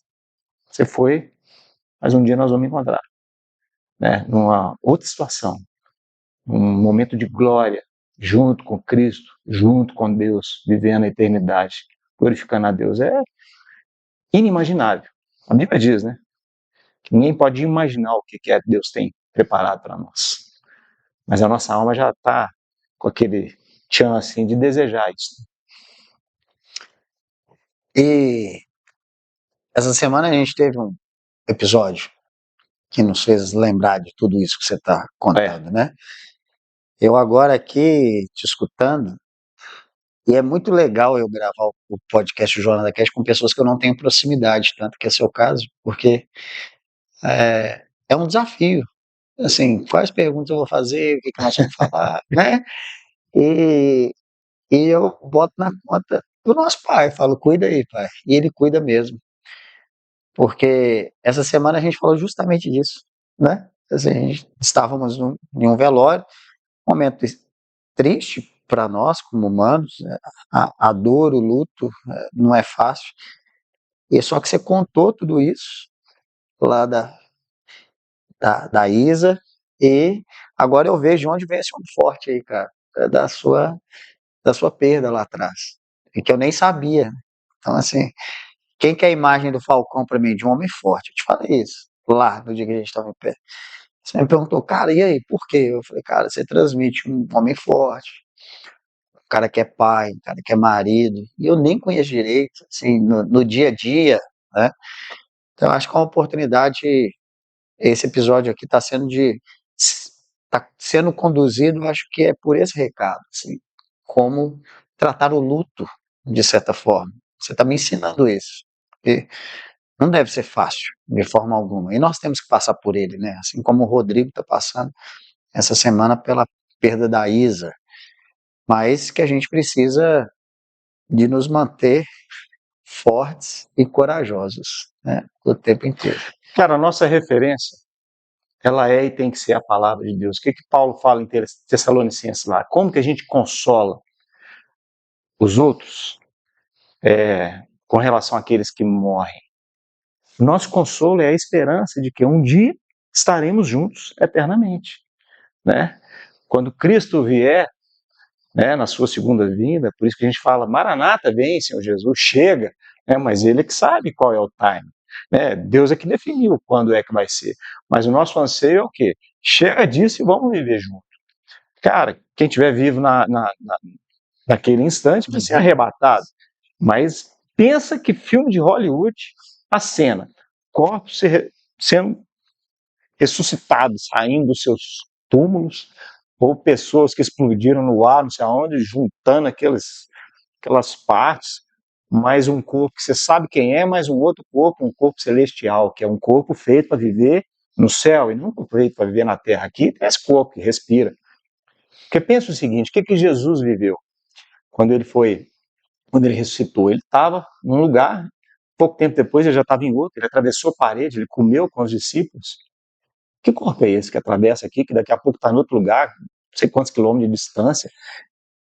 Você foi, mas um dia nós vamos encontrar. Né? Numa outra situação, num momento de glória, junto com Cristo, junto com Deus, vivendo a eternidade, glorificando a Deus. É inimaginável. A Bíblia diz, né? Que ninguém pode imaginar o que é que Deus tem preparado para nós. Mas a nossa alma já está com aquele tchan assim de desejar isso. E essa semana a gente teve um episódio que nos fez lembrar de tudo isso que você está contando, né? Eu agora aqui te escutando, e é muito legal eu gravar o podcast Jornal da Cast com pessoas que eu não tenho proximidade, tanto que é seu caso, porque é um desafio. Assim, quais perguntas eu vou fazer, o que, que nós vamos falar, né? E, e eu boto na conta do nosso pai, falo, cuida aí, pai. E ele cuida mesmo. Porque essa semana a gente falou justamente disso, né? Assim, estávamos em um velório, momento triste para nós como humanos, né? A dor, o luto, não é fácil. E só que você contou tudo isso lá da Isa, e agora eu vejo onde vem esse homem forte aí, cara, da sua perda lá atrás, e que eu nem sabia. Então, assim, quem que é a imagem do Falcão para mim? De um homem forte. Eu te falei isso lá no dia que a gente estava em pé. Você me perguntou, cara, e aí, por quê? Eu falei, cara, você transmite um homem forte, um cara que é pai, um cara que é marido, e eu nem conheço direito, assim, no dia a dia, né? Então, eu acho que é uma oportunidade, esse episódio aqui está sendo conduzido, eu acho que é por esse recado, assim, como tratar o luto, de certa forma. Você está me ensinando isso. Porque não deve ser fácil, de forma alguma. E nós temos que passar por ele, né? Assim como o Rodrigo está passando essa semana pela perda da Isa. Mas que a gente precisa de nos manter fortes e corajosos, né? O tempo inteiro. Cara, a nossa referência, ela é e tem que ser a palavra de Deus. O que Paulo fala em Tessalonicenses lá? Como que a gente consola os outros com relação àqueles que morrem? Nosso consolo é a esperança de que um dia estaremos juntos eternamente, né? Quando Cristo vier, né, na sua segunda vinda, por isso que a gente fala, Maranata, vem, Senhor Jesus, chega, né, mas Ele é que sabe qual é o time. Né? Deus é que definiu quando é que vai ser. Mas o nosso anseio é o quê? Chega disso e vamos viver junto. Cara, quem estiver vivo naquele instante vai ser arrebatado. Mas pensa que filme de Hollywood, a cena, corpos sendo ressuscitados, saindo dos seus túmulos, ou pessoas que explodiram no ar, não sei aonde, juntando aquelas partes, mais um corpo que você sabe quem é, mais um outro corpo, um corpo celestial, que é um corpo feito para viver no céu e não feito para viver na terra. Aqui tem esse corpo que respira. Porque pensa o seguinte, o que Jesus viveu quando ele ressuscitou? Ele estava num lugar, pouco tempo depois ele já estava em outro, ele atravessou a parede, ele comeu com os discípulos. Que corpo é esse que atravessa aqui, que daqui a pouco está em outro lugar, não sei quantos quilômetros de distância?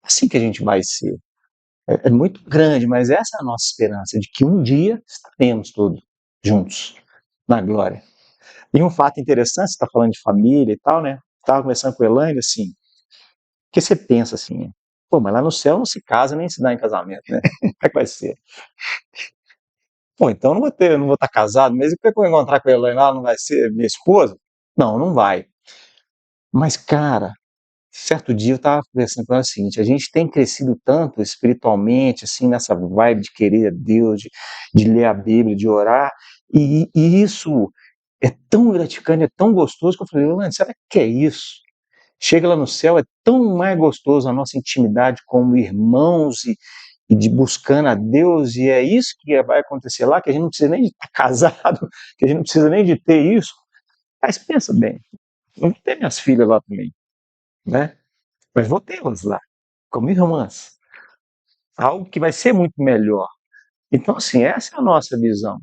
Assim que a gente vai ser. É muito grande, mas essa é a nossa esperança, de que um dia estaremos todos juntos na glória. E um fato interessante, você está falando de família e tal, né? Estava conversando com a Elaine, assim, que você pensa assim, pô, mas lá no céu não se casa nem se dá em casamento, né? Como é que vai ser? Pô, então não vou estar casado, mas como é que eu vou encontrar com a Elaine lá? Não vai ser minha esposa? Não, não vai. Mas, cara, certo dia eu estava conversando com ela o seguinte, a gente tem crescido tanto espiritualmente, assim, nessa vibe de querer a Deus, de ler a Bíblia, de orar, e isso é tão gratificante, é tão gostoso, que eu falei, Elaine, será que é isso? Chega lá no céu, é tão mais gostoso a nossa intimidade como irmãos e de buscando a Deus, e é isso que vai acontecer lá, que a gente não precisa nem de estar casado, que a gente não precisa nem de ter isso. Mas pensa bem, eu vou ter minhas filhas lá também, né? Mas vou tê-las lá, como irmãs. Algo que vai ser muito melhor. Então, assim, essa é a nossa visão.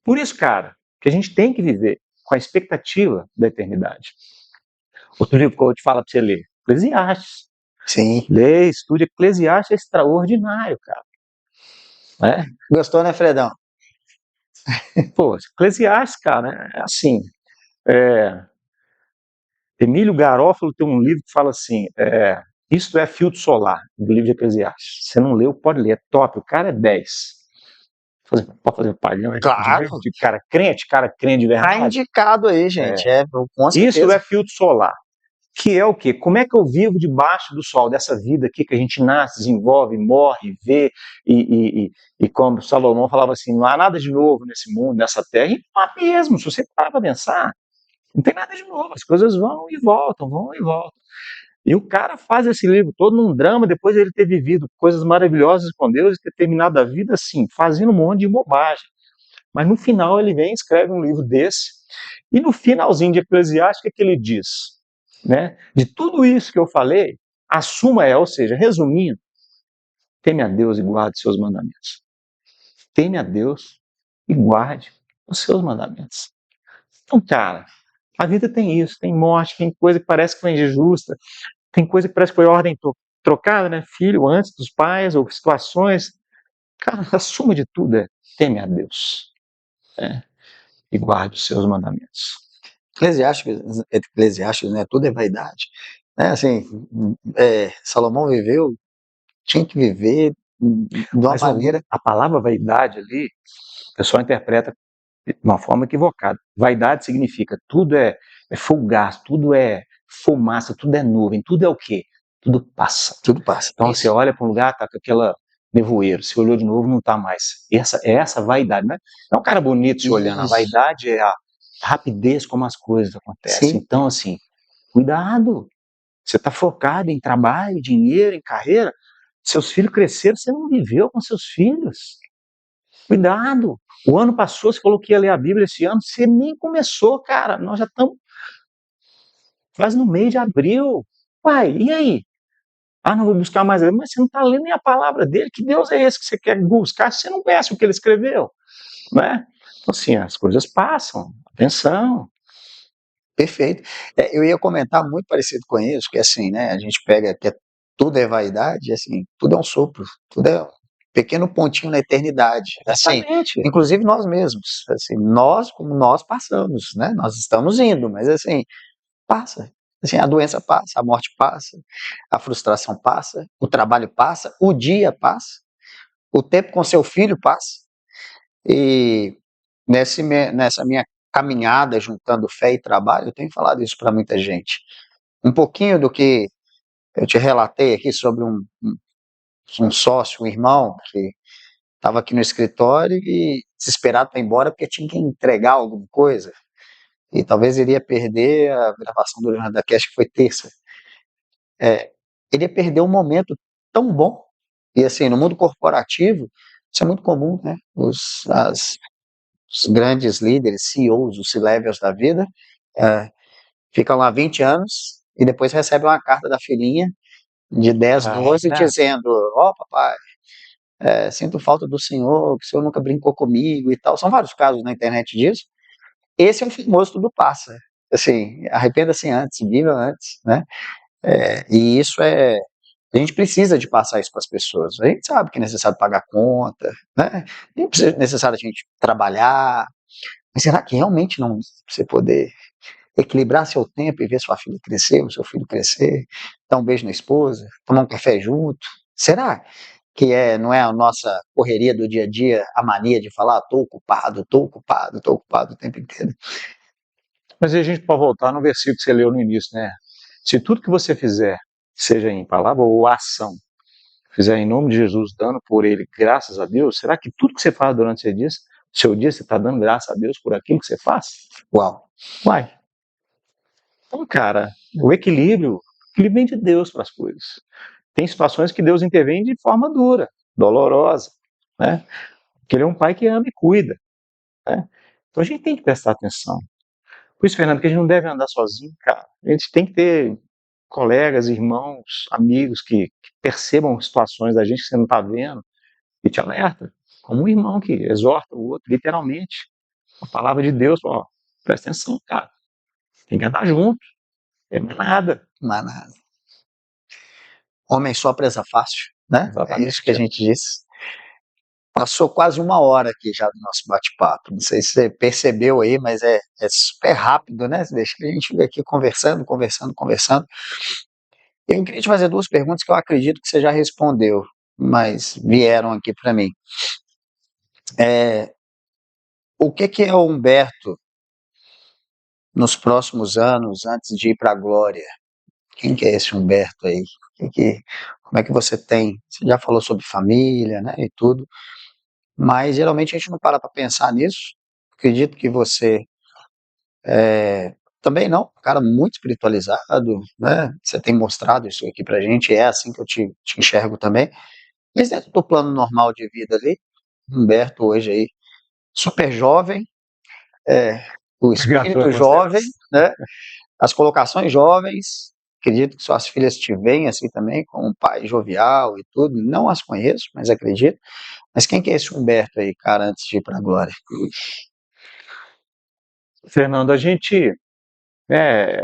Por isso, cara, que a gente tem que viver com a expectativa da eternidade. Outro livro que eu vou te falar para você ler, Eclesiastes. Sim. Lê, estude Eclesiastes, é extraordinário, cara. Né? Gostou, né, Fredão? Pô, Eclesiastes, cara, é assim. É, Emílio Garófalo tem um livro que fala assim: Isto é filtro solar, do livro de Eclesiastes. Você não leu, pode ler, é top. O cara é 10. Pode fazer palhão Claro. de cara crente de Tá verdade. indicado aí, gente. Com Isso certeza. é filtro solar. Que é o quê? Como é que eu vivo debaixo do sol, dessa vida aqui que a gente nasce, desenvolve, morre, vê, e como Salomão falava assim, não há nada de novo nesse mundo, nessa terra, e não há mesmo, se você parar para pensar, não tem nada de novo, as coisas vão e voltam, vão e voltam. E o cara faz esse livro todo num drama, depois de ele ter vivido coisas maravilhosas com Deus e ter terminado a vida assim, fazendo um monte de bobagem. Mas no final ele vem e escreve um livro desse, e no finalzinho de Eclesiastes, o que, é que ele diz? Né? De tudo isso que eu falei, a suma é, ou seja, resumindo, teme a Deus e guarde seus mandamentos. Teme a Deus e guarde os seus mandamentos. Então, cara, a vida tem isso, tem morte, tem coisa que parece que foi injusta, tem coisa que parece que foi ordem trocada, né? Filho antes dos pais, ou situações. Cara, a suma de tudo é teme a Deus, né? E guarde os seus mandamentos. Eclesiastes, né? Tudo é vaidade. Né? Assim, Salomão viveu, tinha que viver de uma Mas maneira. a palavra vaidade ali, o pessoal interpreta de uma forma equivocada. Vaidade significa tudo é fugaz, tudo é fumaça, tudo é nuvem, tudo é o quê? Tudo passa. Tudo passa. Então você olha para um lugar, tá com aquela nevoeiro, você olhou de novo, não tá mais. Essa vaidade, né? Não é um cara bonito se olhando, a Isso. vaidade é a rapidez como as coisas acontecem. Sim, Então, assim, cuidado. Você está focado em trabalho, dinheiro, em carreira. Seus filhos cresceram, você não viveu com seus filhos. Cuidado. O ano passou, você falou que ia ler a Bíblia esse ano, você nem começou, cara. Nós já estamos quase no mês de abril. Pai, e aí? Ah, não vou buscar mais. Mas você não está lendo nem a palavra dele. Que Deus é esse que você quer buscar se você não conhece o que ele escreveu? Né? Então, assim, as coisas passam. Atenção. perfeito. Eu ia comentar muito parecido com isso, que assim, né? A gente pega que tudo é vaidade, assim, tudo é um sopro, tudo é um pequeno pontinho na eternidade. Assim, Exatamente. inclusive nós mesmos, assim, nós como nós passamos, né? Nós estamos indo, mas assim, passa. Assim, a doença passa, a morte passa, a frustração passa, o trabalho passa, o dia passa, o tempo com seu filho passa. E nessa minha caminhada juntando fé e trabalho, eu tenho falado isso para muita gente. Um pouquinho do que eu te relatei aqui sobre um sócio, um irmão, que estava aqui no escritório e desesperado para ir embora porque tinha que entregar alguma coisa. E talvez iria perder a gravação do Leonardo da Cast, que foi terça. Ele ia perder um momento tão bom. E assim, no mundo corporativo, Isso é muito comum, né? Os grandes líderes, CEOs, os C-levels da vida, é, ficam lá 20 anos e depois recebem uma carta da filhinha de 10, 12, dizendo: ó, papai, sinto falta do senhor, que o senhor nunca brincou comigo e tal. São vários casos na internet disso. Esse é o famoso tudo passa. Assim, arrependa-se antes, viva antes, né? E isso a gente precisa de passar isso para as pessoas. A gente sabe que é necessário pagar conta, né? É necessário a gente trabalhar. Mas será que realmente não você poder equilibrar seu tempo e ver sua filha crescer, o seu filho crescer, dar um beijo na esposa, tomar um café junto? Será que não é a nossa correria do dia a dia, a mania de falar, estou ocupado, estou ocupado, estou ocupado o tempo inteiro? Mas aí a gente pode voltar no versículo que você leu no início, né? Se tudo que você fizer, seja em palavra ou ação, fizer em nome de Jesus, dando por ele graças a Deus, será que tudo que você faz durante seu dia você está dando graças a Deus por aquilo que você faz? Uau! Uai. Então, cara, o equilíbrio vem de Deus para as coisas. Tem situações que Deus intervém de forma dura, dolorosa, né? Porque Ele é um pai que ama e cuida, né? Então a gente tem que prestar atenção. Por isso, Fernando, que a gente não deve andar sozinho, cara. A gente tem que ter colegas, irmãos, amigos que percebam situações da gente que você não está vendo e te alerta. Como um irmão que exorta o outro, literalmente. A palavra de Deus, ó, presta atenção, cara. Tem que andar junto. É nada. Manada. Homem só presa fácil, né? É Exatamente. isso que a gente disse. Passou quase uma hora aqui já do nosso bate-papo. Não sei se você percebeu aí, mas é super rápido, né? Deixa que a gente fica aqui conversando, conversando, conversando. Eu queria te fazer duas perguntas que eu acredito que você já respondeu, mas vieram aqui para mim. O que é o Humberto nos próximos anos, antes de ir para a glória? Quem que é esse Humberto aí? Como é que você tem? Você já falou sobre família, né, e tudo, mas geralmente a gente não para pensar nisso. Acredito que você também não, um cara muito espiritualizado, né? Você tem mostrado isso aqui pra gente, é assim que eu te enxergo também. Mas dentro do plano normal de vida ali, Humberto hoje aí, super jovem, é, o Obrigado pela espírito jovem, consideração. né? As colocações jovens, acredito que suas filhas te veem assim também, com um pai jovial e tudo. Não as conheço, mas acredito. Mas quem que é esse Humberto aí, cara, antes de ir para a glória? Fernando, a gente,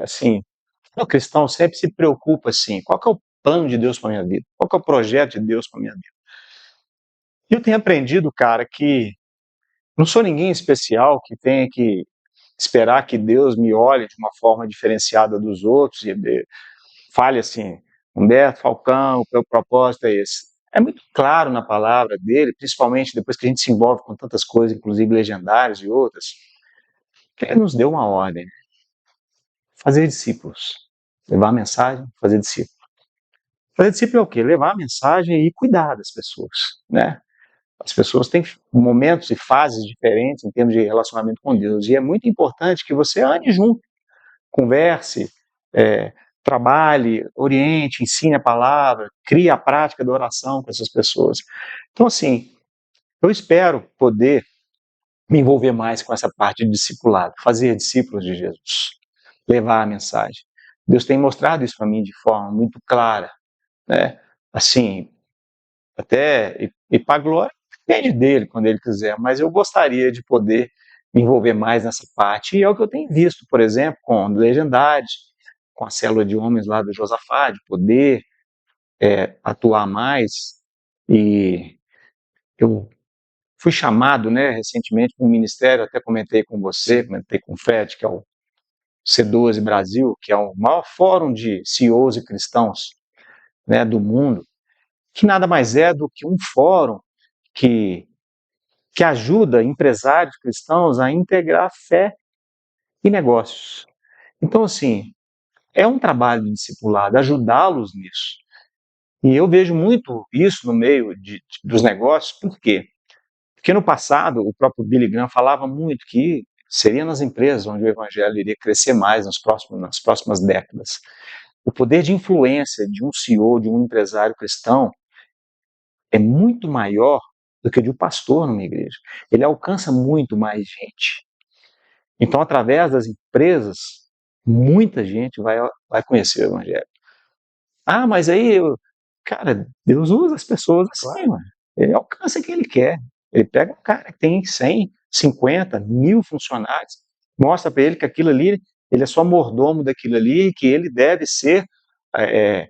assim, o cristão sempre se preocupa assim, qual que é o plano de Deus para minha vida? Qual que é o projeto de Deus para minha vida? E eu tenho aprendido, cara, que não sou ninguém especial que tenha que esperar que Deus me olhe de uma forma diferenciada dos outros e fale assim, Humberto Falcão, o meu propósito é esse. É muito claro na palavra dele, principalmente depois que a gente se envolve com tantas coisas, inclusive legendárias e outras, que ele nos deu uma ordem: fazer discípulos, levar a mensagem, fazer discípulos. Fazer discípulo é o quê? Levar a mensagem e cuidar das pessoas, né? As pessoas têm momentos e fases diferentes em termos de relacionamento com Deus, e é muito importante que você ande junto, converse, é, trabalhe, oriente, ensine a palavra, crie a prática da oração com essas pessoas. Então, assim, eu espero poder me envolver mais com essa parte de discipulado, fazer discípulos de Jesus, levar a mensagem. Deus tem mostrado isso para mim de forma muito clara, né? Assim, até ir para a glória depende dele quando ele quiser, mas eu gostaria de poder me envolver mais nessa parte. E é o que eu tenho visto, por exemplo, com Legendade, com a célula de homens lá do Josafá, de poder atuar mais. E eu fui chamado, né, recentemente para um ministério, até comentei com você, comentei com o Fred, que é o C12 Brasil, que é o maior fórum de CEOs e cristãos, né, do mundo, que nada mais é do que um fórum que, que ajuda empresários cristãos a integrar fé e negócios. Então, assim, é um trabalho de discipulado, ajudá-los nisso. E eu vejo muito isso no meio dos negócios, por quê? Porque no passado, o próprio Billy Graham falava muito que seria nas empresas onde o evangelho iria crescer mais nas próximas décadas. O poder de influência de um CEO, de um empresário cristão, é muito maior do que de um pastor numa igreja. Ele alcança muito mais gente. Então, através das empresas, muita gente vai conhecer o Evangelho. Ah, mas aí, cara, Deus usa as pessoas assim, mano. Ele alcança quem ele quer. Ele pega um cara que tem 100, 50, 1000 funcionários, mostra para ele que aquilo ali, ele é só mordomo daquilo ali, que ele deve ser, é,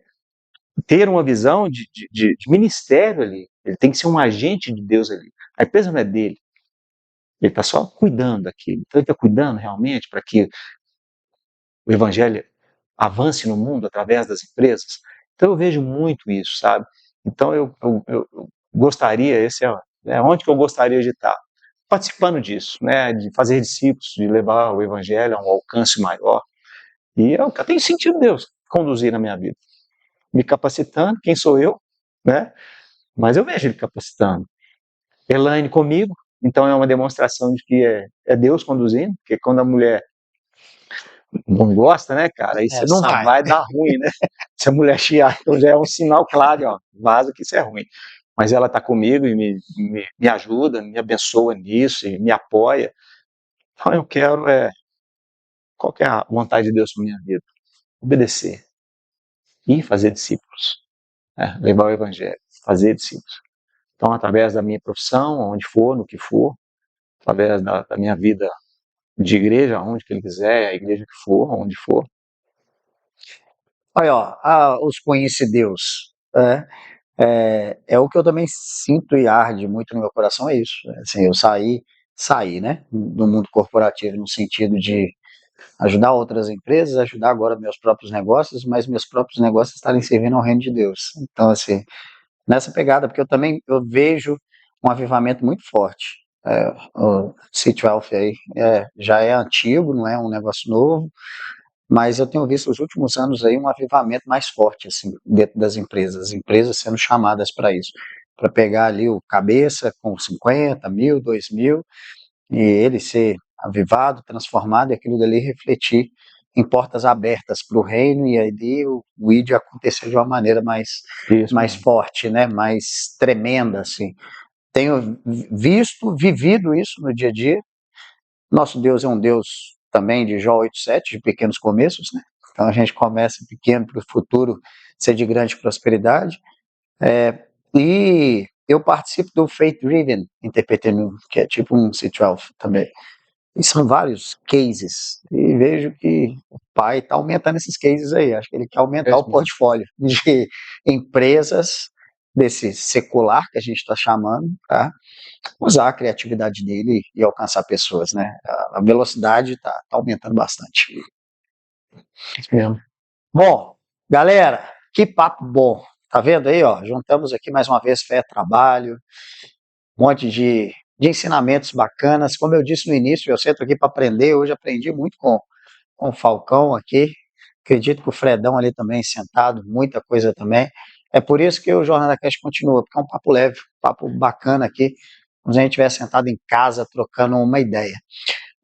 ter uma visão de ministério ali. Ele tem que ser um agente de Deus ali. A empresa não é dele. Ele está só cuidando daquilo. Então, ele está cuidando realmente para que o evangelho avance no mundo através das empresas. Então eu vejo muito isso, sabe? Então eu gostaria, esse é onde que eu gostaria de estar, participando disso, né? De fazer discípulos, de levar o evangelho a um alcance maior. E é o que eu tenho sentido Deus conduzir na minha vida, me capacitando. Quem sou eu, né? Mas eu vejo Ele capacitando. Elaine comigo, então é uma demonstração de que é Deus conduzindo, porque quando a mulher não gosta, né, cara? Aí você não sai. vai dar ruim, né? Se a mulher chiar, então já é um sinal claro, ó, vaza que isso é ruim. Mas ela está comigo e me ajuda, me abençoa nisso, e me apoia. Então eu quero, qual que é a vontade de Deus para minha vida? Obedecer e fazer discípulos, né? Levar o evangelho, fazer discípulos. Então, através da minha profissão, onde for, no que for, através da minha vida de igreja, onde que ele quiser, a igreja que for, onde for. Olha, ó, os conhece Deus. É o que eu também sinto e arde muito no meu coração, é isso. Assim, eu saí, né, do mundo corporativo no sentido de ajudar outras empresas, ajudar agora meus próprios negócios, mas meus próprios negócios estarem servindo ao reino de Deus. Então, assim, nessa pegada, porque eu vejo um avivamento muito forte. O C12 aí já é antigo, não é um negócio novo, mas eu tenho visto nos últimos anos aí um avivamento mais forte assim dentro das empresas, as empresas sendo chamadas para isso, para pegar ali o cabeça com 50 mil, 2 mil, e ele ser avivado, transformado, e aquilo dali refletir em portas abertas para o reino, e aí o ID acontecer de uma maneira mais forte, né, mais tremenda, assim. Tenho vivido isso no dia a dia. Nosso Deus é um Deus também de Jó 8,7, de pequenos começos, né? Então a gente começa pequeno para o futuro ser de grande prosperidade. E eu participo do Faith Driven Interpreting, que é tipo um C12 também. E são vários cases. E vejo que o pai está aumentando esses cases aí. Acho que ele quer aumentar o portfólio de empresas desse secular que a gente está chamando, tá? Usar a criatividade dele e alcançar pessoas, né? A velocidade está aumentando bastante. Isso mesmo. Bom, galera, que papo bom. Tá vendo aí, ó? Juntamos aqui mais uma vez fé, trabalho, um monte de ensinamentos bacanas. Como eu disse no início, eu sento aqui para aprender. Hoje aprendi muito com o Falcão aqui. Acredito que o Fredão ali também sentado, muita coisa também. É por isso que o Jornada Cast continua, porque é um papo leve, um papo bacana aqui, como se a gente estivesse sentado em casa trocando uma ideia.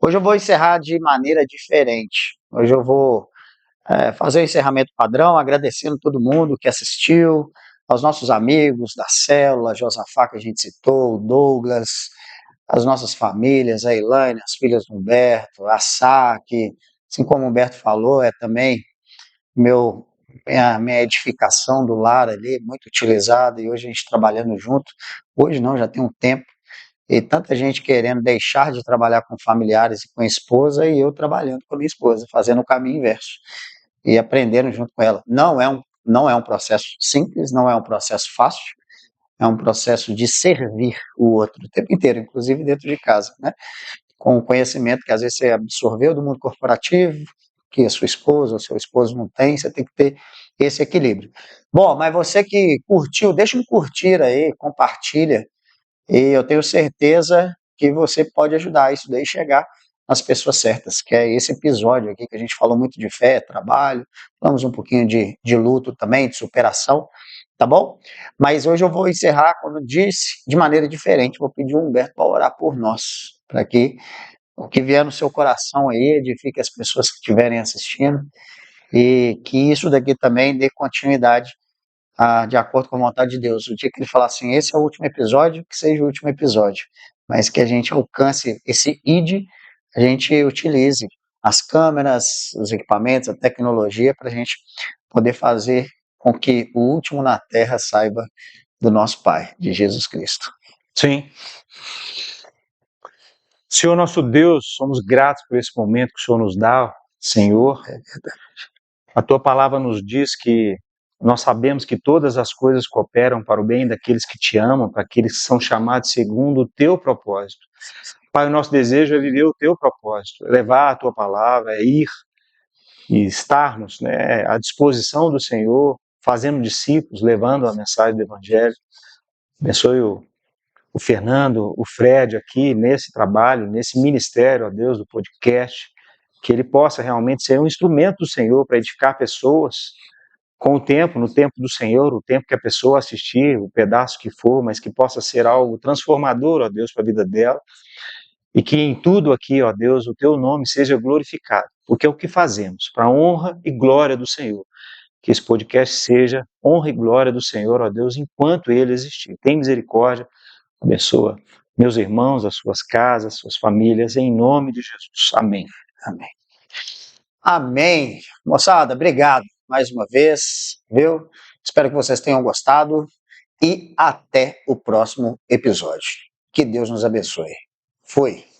Hoje eu vou encerrar de maneira diferente. Hoje eu vou fazer o encerramento padrão, agradecendo todo mundo que assistiu, aos nossos amigos da célula, Josafá, que a gente citou, o Douglas, as nossas famílias, a Elaine, as filhas do Humberto, a Sá, que, assim como o Humberto falou, é também minha edificação do lar ali, muito utilizada, e hoje a gente trabalhando junto. Hoje não, já tem um tempo. E tanta gente querendo deixar de trabalhar com familiares e com a esposa, e eu trabalhando com a minha esposa, fazendo o caminho inverso e aprendendo junto com ela. Não é um processo simples, não é um processo fácil, é um processo de servir o outro o tempo inteiro, inclusive dentro de casa, né? Com o conhecimento que às vezes você absorveu do mundo corporativo, que a sua esposa ou seu esposo não tem, você tem que ter esse equilíbrio. Bom, mas você que curtiu, deixa um curtir aí, compartilha, e eu tenho certeza que você pode ajudar isso daí chegar às pessoas certas, que é esse episódio aqui que a gente falou muito de fé, trabalho, falamos um pouquinho de luto também, de superação, tá bom? Mas hoje eu vou encerrar, como eu disse, de maneira diferente. Vou pedir o Humberto para orar por nós, para que o que vier no seu coração aí edifique as pessoas que estiverem assistindo e que isso daqui também dê continuidade de acordo com a vontade de Deus. O dia que ele falar assim, esse é o último episódio, que seja o último episódio, mas que a gente alcance esse ID, a gente utilize as câmeras, os equipamentos, a tecnologia para a gente poder fazer com que o último na Terra saiba do nosso Pai, de Jesus Cristo. Sim. Senhor nosso Deus, somos gratos por esse momento que o Senhor nos dá, Senhor. A Tua palavra nos diz que nós sabemos que todas as coisas cooperam para o bem daqueles que Te amam, para aqueles que são chamados segundo o Teu propósito. Pai, o nosso desejo é viver o Teu propósito, é levar a Tua palavra, é ir e estarmos, né, à disposição do Senhor, fazendo discípulos, levando a mensagem do Evangelho. Abençoe o Fernando, o Fred aqui nesse trabalho, nesse ministério, ó Deus, do podcast, que ele possa realmente ser um instrumento do Senhor para edificar pessoas com o tempo, no tempo do Senhor, o tempo que a pessoa assistir, o pedaço que for, mas que possa ser algo transformador, ó Deus, para a vida dela, e que em tudo aqui, ó Deus, o Teu nome seja glorificado, porque é o que fazemos, para a honra e glória do Senhor. Que esse podcast seja honra e glória do Senhor, ó Deus, enquanto Ele existir. Tem misericórdia, abençoa meus irmãos, as suas casas, suas famílias, em nome de Jesus. Amém. Amém. Amém. Moçada, obrigado mais uma vez, viu? Espero que vocês tenham gostado e até o próximo episódio. Que Deus nos abençoe. Fui.